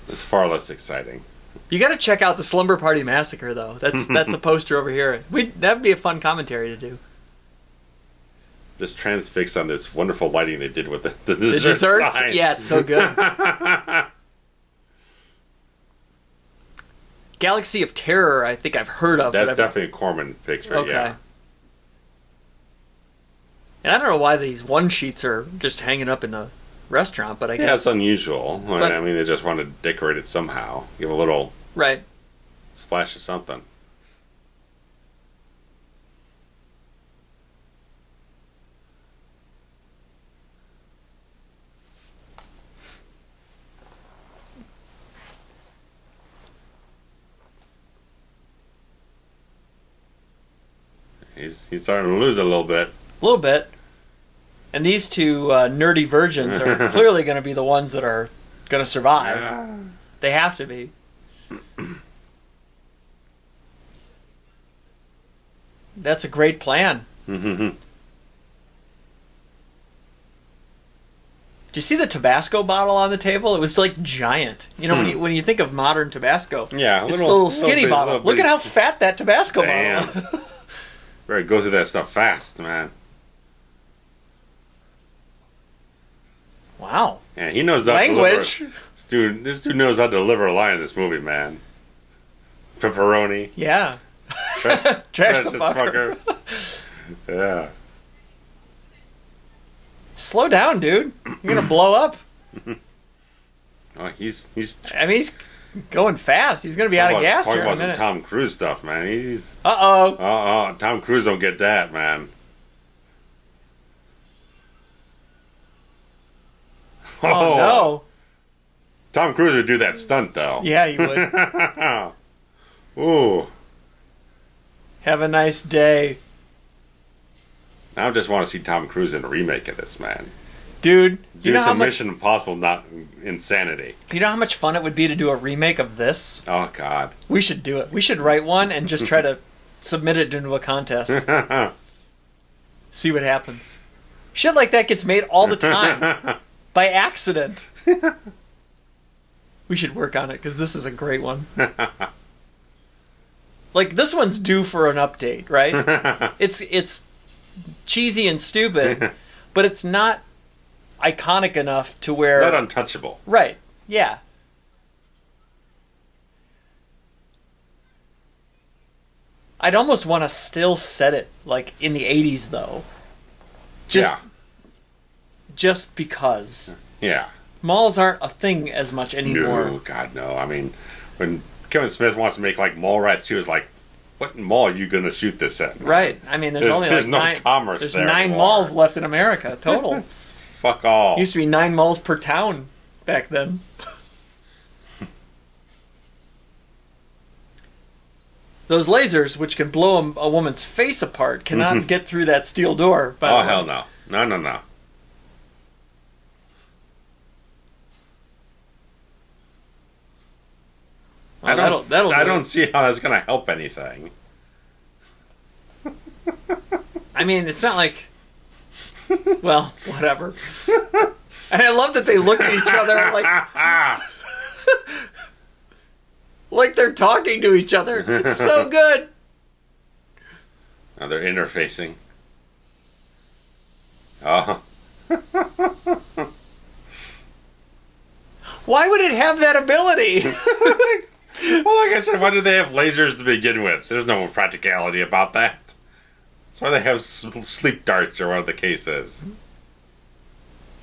far less exciting. You got to check out the Slumber Party Massacre, though. That's a poster over here. That'd be a fun commentary to do. Just transfixed on this wonderful lighting they did with the The desserts? sign. Yeah, it's so good. Galaxy of Terror, I think I've heard of. That's definitely a Corman picture, Okay. yeah. And I don't know why these one sheets are just hanging up in the restaurant, but I Yeah, guess... it's unusual. But- I mean, they just want to decorate it somehow. Give a little Right. splash of something. He's starting to lose a little bit. A little bit. And these two nerdy virgins are clearly going to be the ones that are going to survive. Yeah. They have to be. That's a great plan. Mm-hmm. Do you see the Tabasco bottle on the table? It was like giant. You know, when you think of modern Tabasco, Yeah, it's a little skinny bit- bottle. little Look at bitty- how fat that Tabasco Damn. bottle. Better go through that stuff fast, man. Wow. Yeah, he knows how to Language. deliver. This dude knows how to deliver a line in this movie, man. Pepperoni. Yeah. Trash, Trash the this fucker. Yeah. Slow down, dude. You're going to blow up. Oh, he's I mean, he's going fast. He's going to be out of gas talking here in a about some minute. Tom Cruise stuff, man. He's Uh-oh. Tom Cruise don't get that, man. Oh, no. Tom Cruise would do that stunt, though. Yeah, you would. Ooh. Have a nice day. Now I just want to see Tom Cruise in a remake of this, man. Dude, Do you know how some much Mission Impossible, not insanity. you know how much fun it would be to do a remake of this? Oh, God. We should do it. We should write one and just try to submit it into a contest. See what happens. Shit like that gets made all the time. By accident. We should work on it because this is a great one. Like this one's due for an update, right? It's cheesy and stupid, but it's not iconic enough to where Not untouchable. right. Yeah. I'd almost want to still set it like in the 80s though. Just because. Yeah. Malls aren't a thing as much anymore. No, God, no. I mean, when Kevin Smith wants to make like Mallrats 2, it's like, what mall are you going to shoot this at? Right. I mean, there's only there's like no nine. commerce There's there 9 anymore. malls left in America total. Fuck all. Used to be 9 malls per town back then. Those lasers, which can blow a woman's face apart, cannot get through that steel door. By Oh, the way. hell no. No. Well, that'll I do don't it. see how that's going to help anything. I mean, it's not like. Well, whatever. And I love that they look at each other like they're talking to each other. It's so good. Now they're interfacing. Oh. Why would it have that ability? Well, like I said, why did they have lasers to begin with? There's no practicality about that. That's why they have sleep darts or whatever the case is.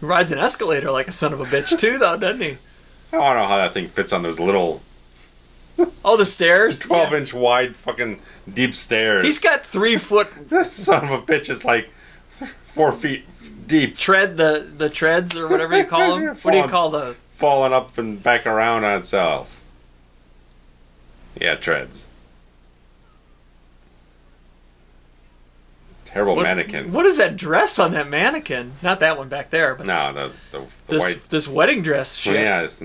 He rides an escalator like a son of a bitch too, though, doesn't he? I don't know how that thing fits on those little Oh, the stairs? 12-inch wide fucking deep stairs. He's got 3 foot That son of a bitch is like 4 feet deep. the treads or whatever you call them. What do you call the... Falling up and back around on itself. Yeah, treads. Terrible mannequin. What is that dress on that mannequin? Not that one back there, but No, the white... this wedding dress shit. Yeah, it's...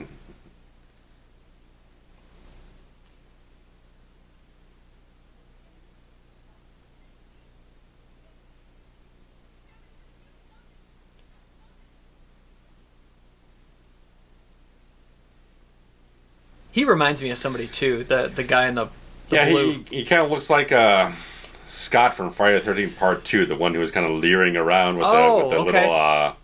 He reminds me of somebody too. The guy in the blue. He kind of looks like Scott from Friday the 13th Part 2, the one who was kind of leering around with the little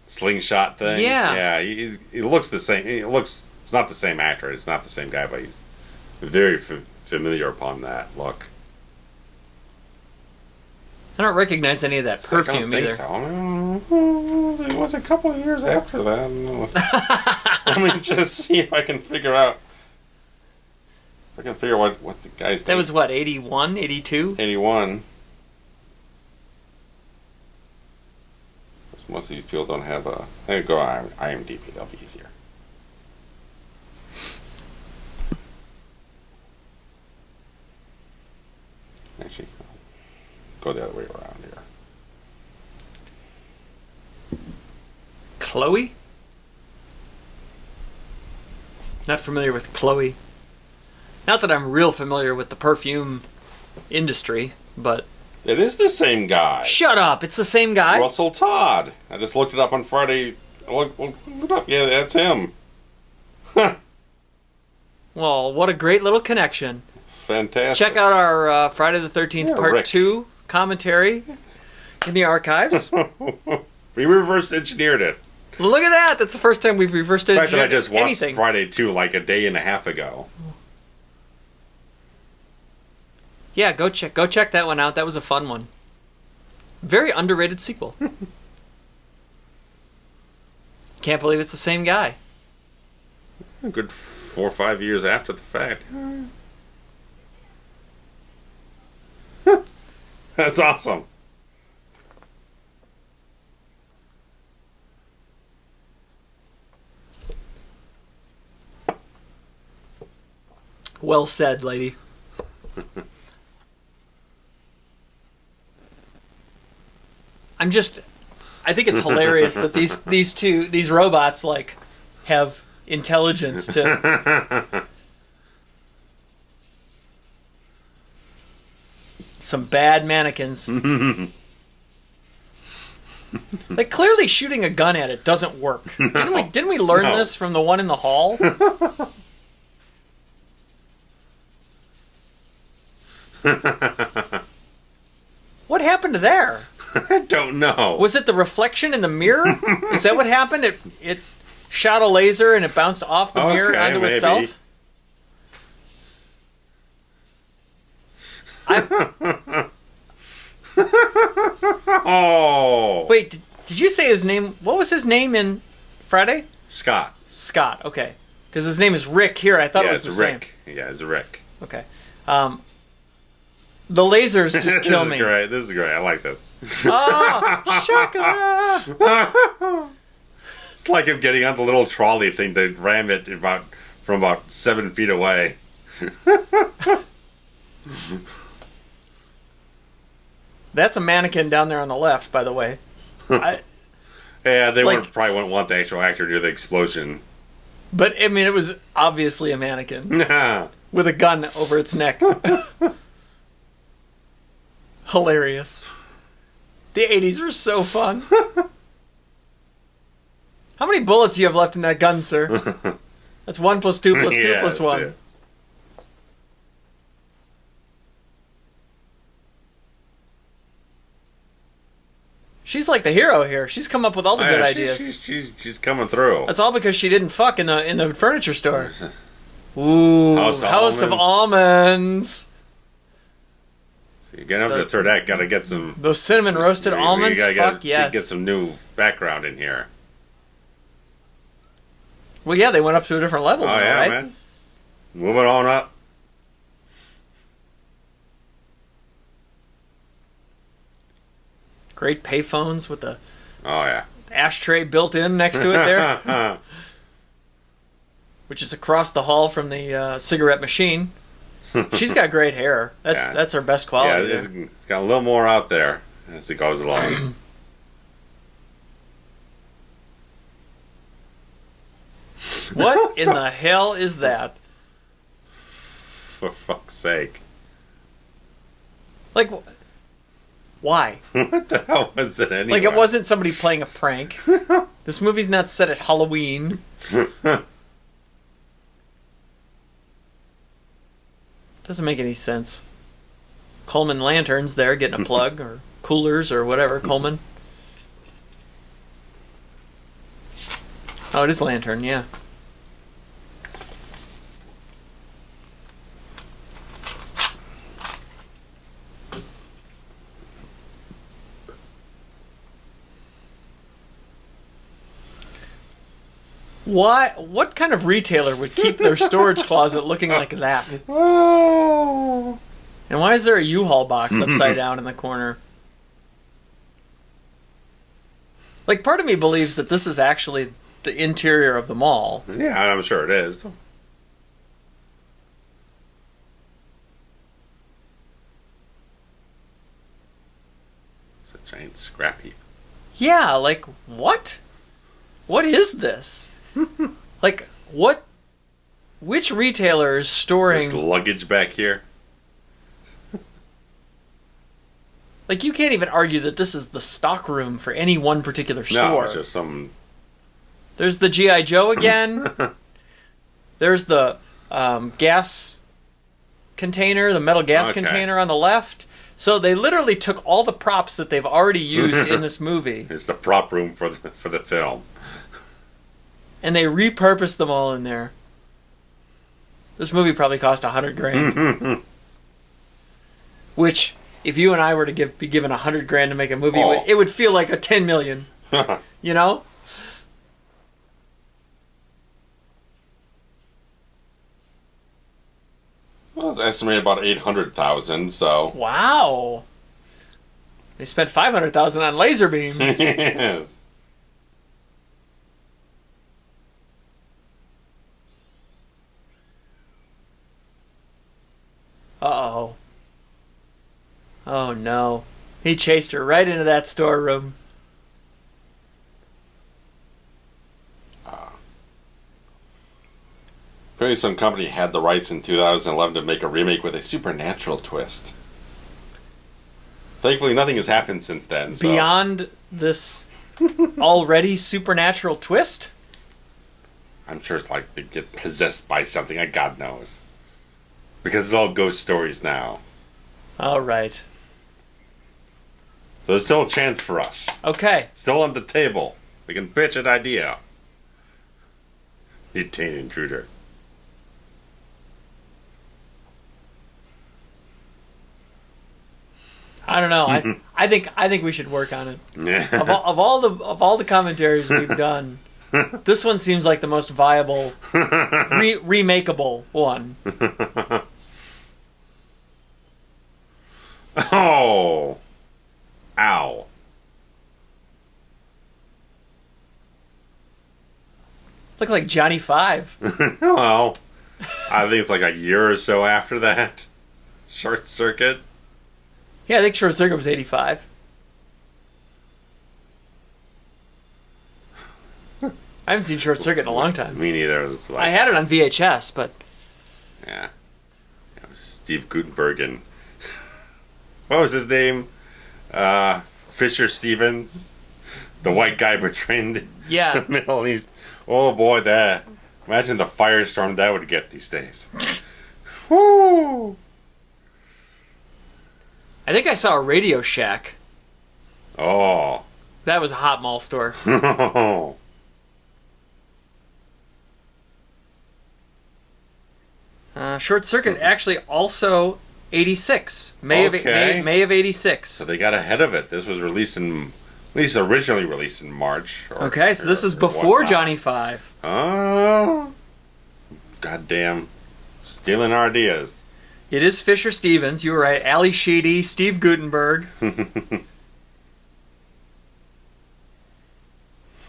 slingshot thing. Yeah. He looks the same. It's not the same actor. It's not the same guy, but he's very familiar upon that look. I don't recognize any of that perfume either. So. It was a couple of years after that. Let me just see if I can figure out. I can figure out what the guy's That was what, 81, 82? 81. Most of these people don't have a... I go on IMDb, that'll be easier. Actually, I'll go the other way around here. Chloe? Not familiar with Chloe. Not that I'm real familiar with the perfume industry, but... It is the same guy. Shut up! It's the same guy? Russell Todd. I just looked it up on Friday. Look it up. Yeah, that's him. Well, what a great little connection. Fantastic. Check out our Friday the 13th Part 2 commentary in the archives. We reverse engineered it. Look at that! That's the first time we've reversed engineered In fact, I just watched anything. Friday 2 like a day and a half ago. Yeah, go check that one out. That was a fun one. Very underrated sequel. Can't believe it's the same guy. A good 4 or 5 years after the fact. That's awesome. Well said, lady. I think it's hilarious that these robots like have intelligence to some bad mannequins. Like clearly shooting a gun at it doesn't work. Didn't we learn this from the one in the hall? What happened to there? I don't know. Was it the reflection in the mirror? Is that what happened? It shot a laser and it bounced off the mirror onto itself? Oh. Wait, did you say his name? What was his name in Friday? Scott. Scott, okay. Because his name is Rick here. I thought it was the Rick. same. Yeah, it's Rick. Okay. The lasers just kill me. This is great. I like this. Oh, shaka! It's like him getting on the little trolley thing to ram it from about 7 feet away. That's a mannequin down there on the left, by the way. Yeah, they probably wouldn't want the actual actor to do the explosion. But, I mean, it was obviously a mannequin. With a gun over its neck. Hilarious. The 80s were so fun. How many bullets do you have left in that gun, sir? That's 1 + 2 + 2 + 1. Yes. She's like the hero here. She's come up with all the good ideas. She's coming through. That's all because she didn't fuck in the furniture store. Ooh, House of Almonds. So you're getting up to the third act. Got to get some... Those cinnamon roasted almonds? Fuck yes. Get some new background in here. Well, yeah, they went up to a different level. Oh, yeah, right? man. Moving on up. Great payphones with the ashtray built in next to it there. Which is across the hall from the cigarette machine. She's got great hair. That's her best quality. Yeah, it's got a little more out there as it goes along. What in the hell is that? For fuck's sake. Like, why? What the hell was it anyway? Like, it wasn't somebody playing a prank. This movie's not set at Halloween. Doesn't make any sense. Coleman Lanterns there getting a plug, or coolers, or whatever. Coleman. Oh, it is Lantern, yeah. What kind of retailer would keep their storage closet looking like that? Oh. And why is there a U-Haul box upside down in the corner? Like, part of me believes that this is actually the interior of the mall. Yeah, I'm sure it is. It's a giant scrap heap. Yeah, like, what? What is this? Like, which retailer is storing... There's luggage back here. Like, you can't even argue that this is the stock room for any one particular store. No, it's just some... There's the G.I. Joe again. There's the gas container, the metal gas container on the left. So they literally took all the props that they've already used in this movie. It's the prop room for the film. And they repurposed them all in there. This movie probably cost $100,000. Which, if you and I were to be given $100,000 to make a movie, it would feel like a $10 million. You know? Well, it's estimated about 800,000. So. Wow. They spent $500,000 on laser beams. Yes. Uh-oh. Oh, no. He chased her right into that storeroom. Apparently some company had the rights in 2011 to make a remake with a supernatural twist. Thankfully, nothing has happened since then. So. Beyond this already supernatural twist? I'm sure it's like they get possessed by something. God knows. Because it's all ghost stories now. All right. So there's still a chance for us. Okay. Still on the table. We can pitch an idea. Detain intruder. I don't know. I think we should work on it. Yeah. Of all the commentaries we've done, this one seems like the most viable, remakeable one. Oh. Ow. Looks like Johnny Five. Well, I think it's like a year or so after that. Short Circuit. Yeah, I think Short Circuit was 85. I haven't seen Short Circuit in a long time. Me neither. It was like, I had it on VHS, but... Yeah. It was Steve Guttenberg and... What was his name? Fisher Stevens? The white guy betraying Yeah. the Middle East. Oh boy, that... Imagine the firestorm that would get these days. Woo! I think I saw a Radio Shack. Oh. That was a hot mall store. Short Circuit actually also '86. May of '86. So they got ahead of it. This was originally released in March. Okay, so this is before Johnny 5. Oh, goddamn, stealing our ideas. It is Fisher Stevens. You were right. Ali Sheedy, Steve Guttenberg.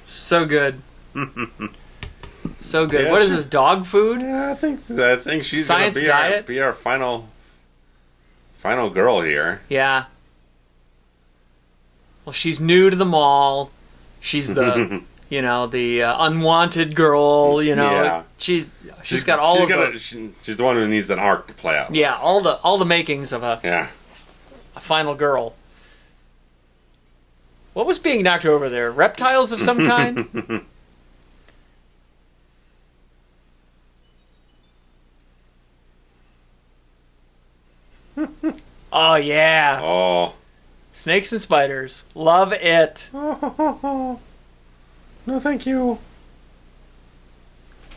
So good. So good. Yeah, what is this, dog food? Yeah, I think she's Science gonna diet? Be our final girl here. Yeah. Well, she's new to the mall. She's the the unwanted girl. Yeah. She's got all of the. She's the one who needs an arc to play out. Yeah, all the makings of a final girl. What was being knocked over there? Reptiles of some kind? Oh, yeah. Oh. Snakes and spiders. Love it. No, thank you.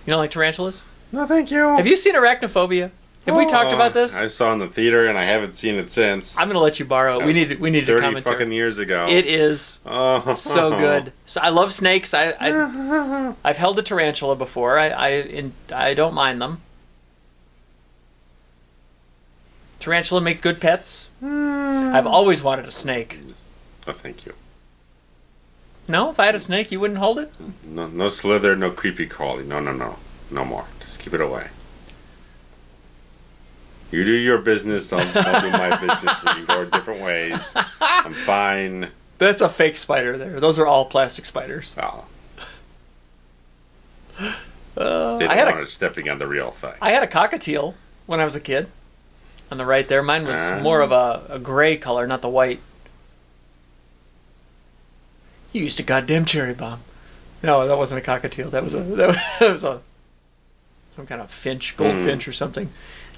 You don't like tarantulas? No, thank you. Have you seen Arachnophobia? Have we talked about this? I saw it in the theater, and I haven't seen it since. I'm going to let you borrow it. We need to comment. 30 fucking years ago. It is so good. So I love snakes. I've held a tarantula before. I don't mind them. Tarantula make good pets. I've always wanted a snake. Oh, thank you. No? If I had a snake, you wouldn't hold it? No slither, no creepy crawly. No. No more. Just keep it away. You do your business, I'll do my business. We can go different ways. I'm fine. That's a fake spider there. Those are all plastic spiders. Oh. They don't want us stepping on the real thing. I had a cockatiel when I was a kid. On the right there. Mine was more of a gray color, not the white. You used a goddamn cherry bomb. No, that wasn't a cockatiel. That was a some kind of finch, goldfinch or something.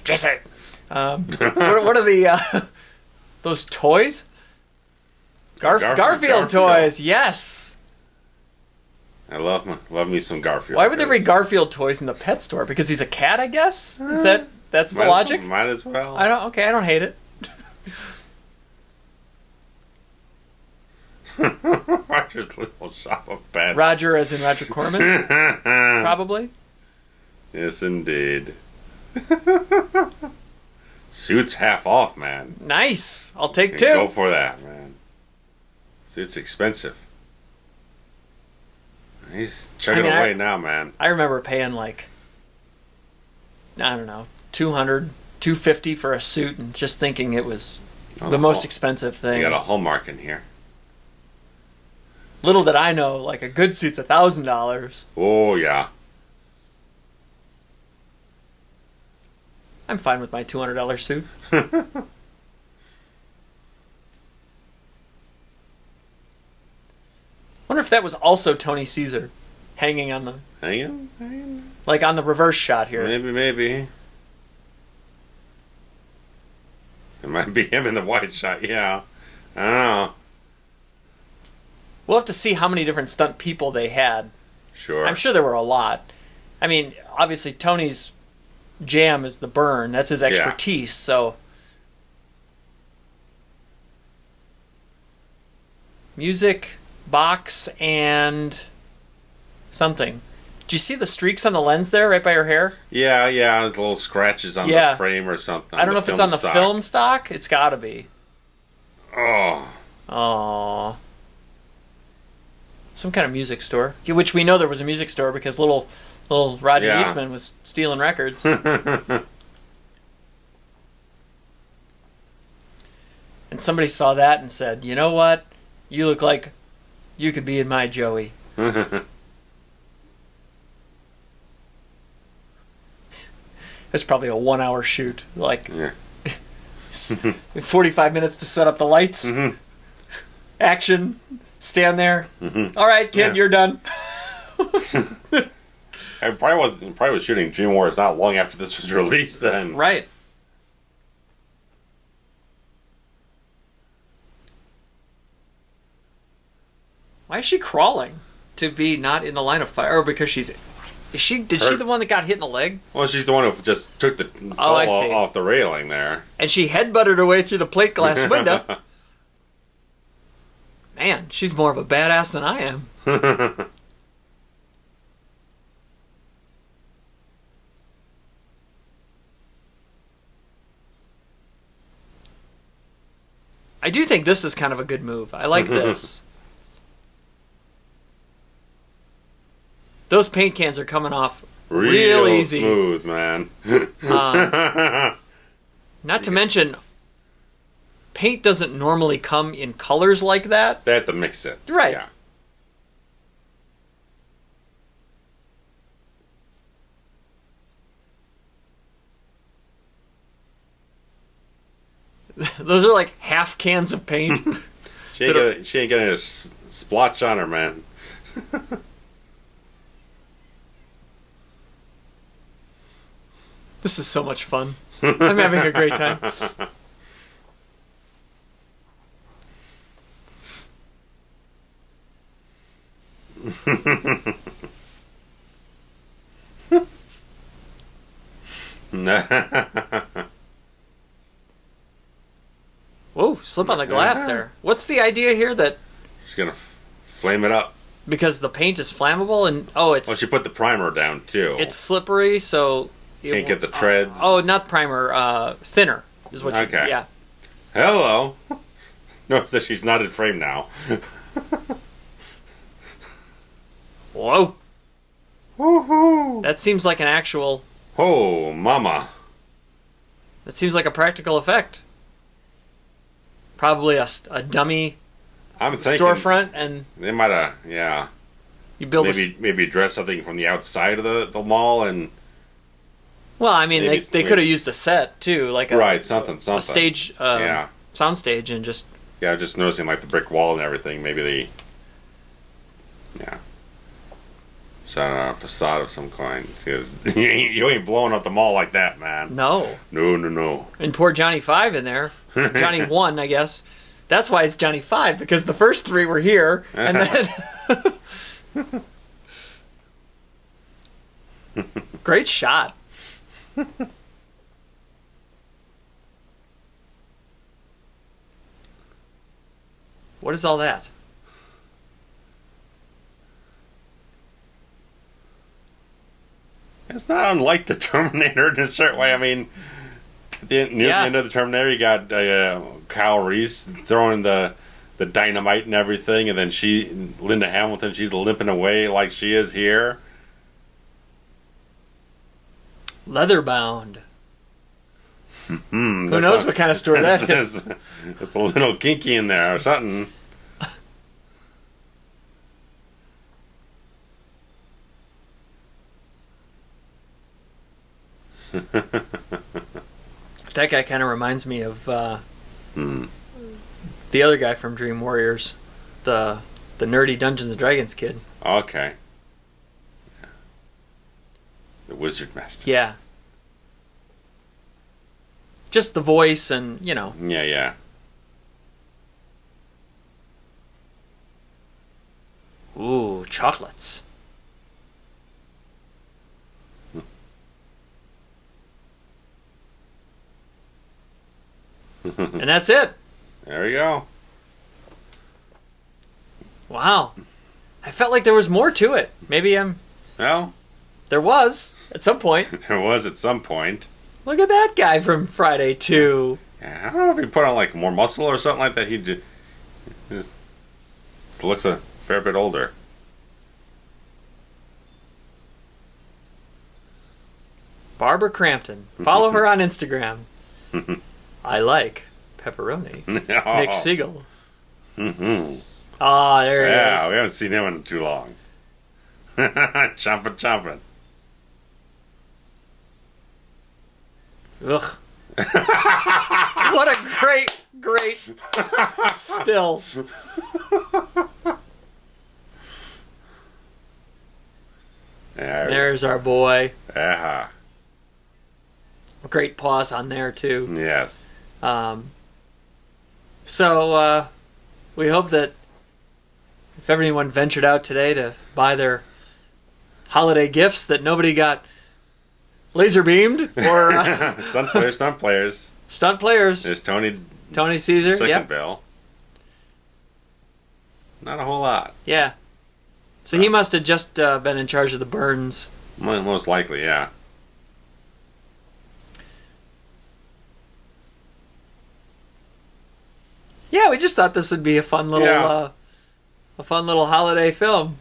Jesse! What are the those toys? Garfield toys, yes. I love me some Garfield. Why would there be Garfield toys in the pet store? Because he's a cat, I guess. That's the logic? Might as well. I don't hate it. Roger's little shop of pets. Roger, as in Roger Corman, probably. Yes, indeed. Suit's half off, man. Nice. I'll take 2. Go for that, man. Suit's expensive. He's chugging away now, man. I remember paying I don't know, $200, $250 for a suit, and just thinking it was the most expensive thing. You got a Hallmark in here. Little did I know, a good suit's $1,000. Oh yeah. I'm fine with my $200 suit. Wonder if that was also Tony Caesar hanging on the... Hanging? On the reverse shot here. Maybe. It might be him in the white shot, yeah. I don't know. We'll have to see how many different stunt people they had. Sure. I'm sure there were a lot. I mean, obviously Tony's jam is the burn. That's his expertise, so... Music, box, and... something. Do you see the streaks on the lens there, right by her hair? Yeah, the little scratches on the frame or something. I don't know if it's on the film stock. It's gotta be. Oh. Some kind of music store. Which we know there was a music store because little Rodney Eastman was stealing records. And somebody saw that and said, you know what? You look like you could be in my Joey. It's probably a 1-hour shoot. 45 minutes to set up the lights. Mm-hmm. Action. Stand there. Mm-hmm. All right, kid, you're done. I probably was shooting Dream Wars not long after this was released then. Right. Why is she crawling? To be not in the line of fire? Or because she's Did she the one that got hit in the leg? Well, she's the one who just took the fall off the railing there. And she headbutted her way through the plate glass window. Man, she's more of a badass than I am. I do think this is kind of a good move. I like this. Those paint cans are coming off real easy. Smooth, man. Not to mention, paint doesn't normally come in colors like that. They have to mix it. Right. Yeah. Those are like half cans of paint. She ain't getting a splotch on her, man. This is so much fun. I'm having a great time. Whoa, slip on the glass there. What's the idea here that... She's gonna flame it up. Because the paint is flammable and... Oh, it's... Well, she put the primer down, too. It's slippery, so... Can't get the treads. Not primer. Thinner is what you... Okay. Yeah. Hello. Notice that she's not in frame now. Whoa. Woohoo. That seems like an actual... Oh, mama. That seems like a practical effect. Probably a dummy I'm thinking storefront, and they might have, yeah. You build maybe dress something from the outside of the mall and. Well, I mean, they could have used a set too, like something, a stage, sound stage, and just. Yeah, just noticing like the brick wall and everything. Maybe they. Yeah. Shot on a facade of some kind. Because you ain't blowing up the mall like that, man. No. No. And poor Johnny 5 in there. Johnny 1, I guess. That's why it's Johnny 5, because the first 3 were here, and then... Great shot. What is all that? It's not unlike the Terminator in a certain way. I mean, near the end of the Terminator, you got Kyle Reese throwing the dynamite and everything, and then Linda Hamilton, she's limping away like she is here. Leather-bound. Who knows what kind of store that is? It's a little kinky in there or something. That guy kind of reminds me of the other guy from Dream Warriors, the nerdy Dungeons and Dragons kid. Okay. The Wizard Master. Yeah. Just the voice and, Yeah. Ooh, chocolates. And that's it. There you go. Wow. I felt like there was more to it. Maybe Well, there was at some point. There was at some point. Look at that guy from Friday 2. Yeah, I don't know if he put on like more muscle or something like that. He just looks a fair bit older. Barbara Crampton. Follow her on Instagram. I like pepperoni. Nick Siegel. Mm-hmm. Ah, there he is. Yeah, we haven't seen him in too long. Chomping. Ugh. What a great still. There's our boy. Uh-huh. Great pause on there, too. Yes. So, we hope that if everyone ventured out today to buy their holiday gifts that nobody got laser beamed or Stunt players. Stunt players. There's Tony Caesar. Second Yep. bill. Not a whole lot. Yeah. So he must have just been in charge of the burns. Most likely, yeah. Yeah, we just thought this would be a fun little holiday film.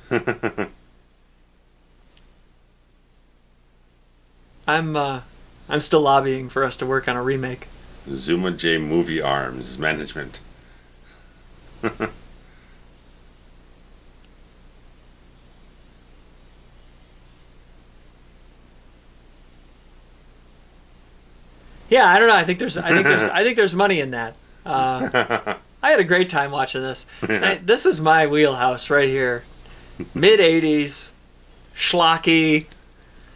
I'm still lobbying for us to work on a remake. Zuma J Movie Arms Management. Yeah, I don't know. I think there's money in that. I had a great time watching this. This is my wheelhouse right here. Mid '80s, schlocky,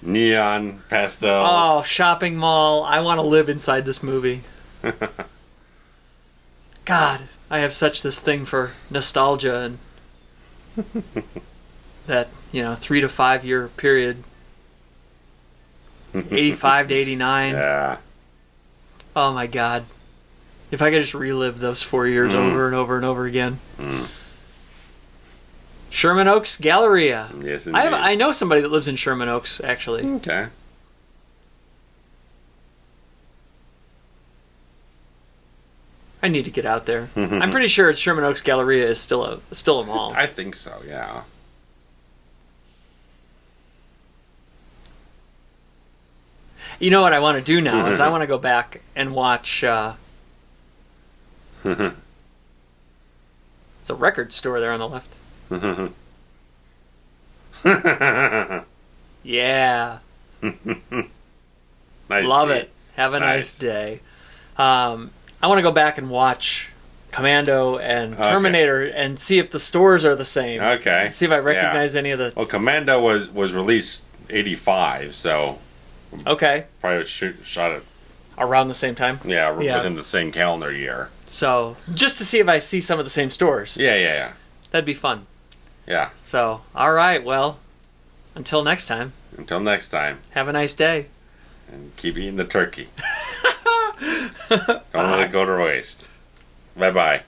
neon pastel. Oh, shopping mall. I want to live inside this movie. God, I have such this thing for nostalgia and that 3 to 5 year period. 85 to 89. Yeah. Oh my God. If I could just relive those 4 years over and over and over again. Sherman Oaks Galleria. Yes, indeed. I know somebody that lives in Sherman Oaks, actually. Okay. I need to get out there. I'm pretty sure Sherman Oaks Galleria is still a mall. I think so, yeah. You know what I want to do now is I want to go back and watch. It's a record store there on the left. Yeah. Nice Love day. it. Have a nice day. I want to go back and watch Commando and Terminator and see if the stores are the same. Okay. See if I recognize any of the. Well, Commando was released 85, so Okay. probably shot it. Around the same time. Yeah, within the same calendar year. So just to see if I see some of the same stores. Yeah. That'd be fun. Yeah. So, all right. Well, until next time. Until next time. Have a nice day. And keep eating the turkey. Don't let it go to waste. Bye-bye.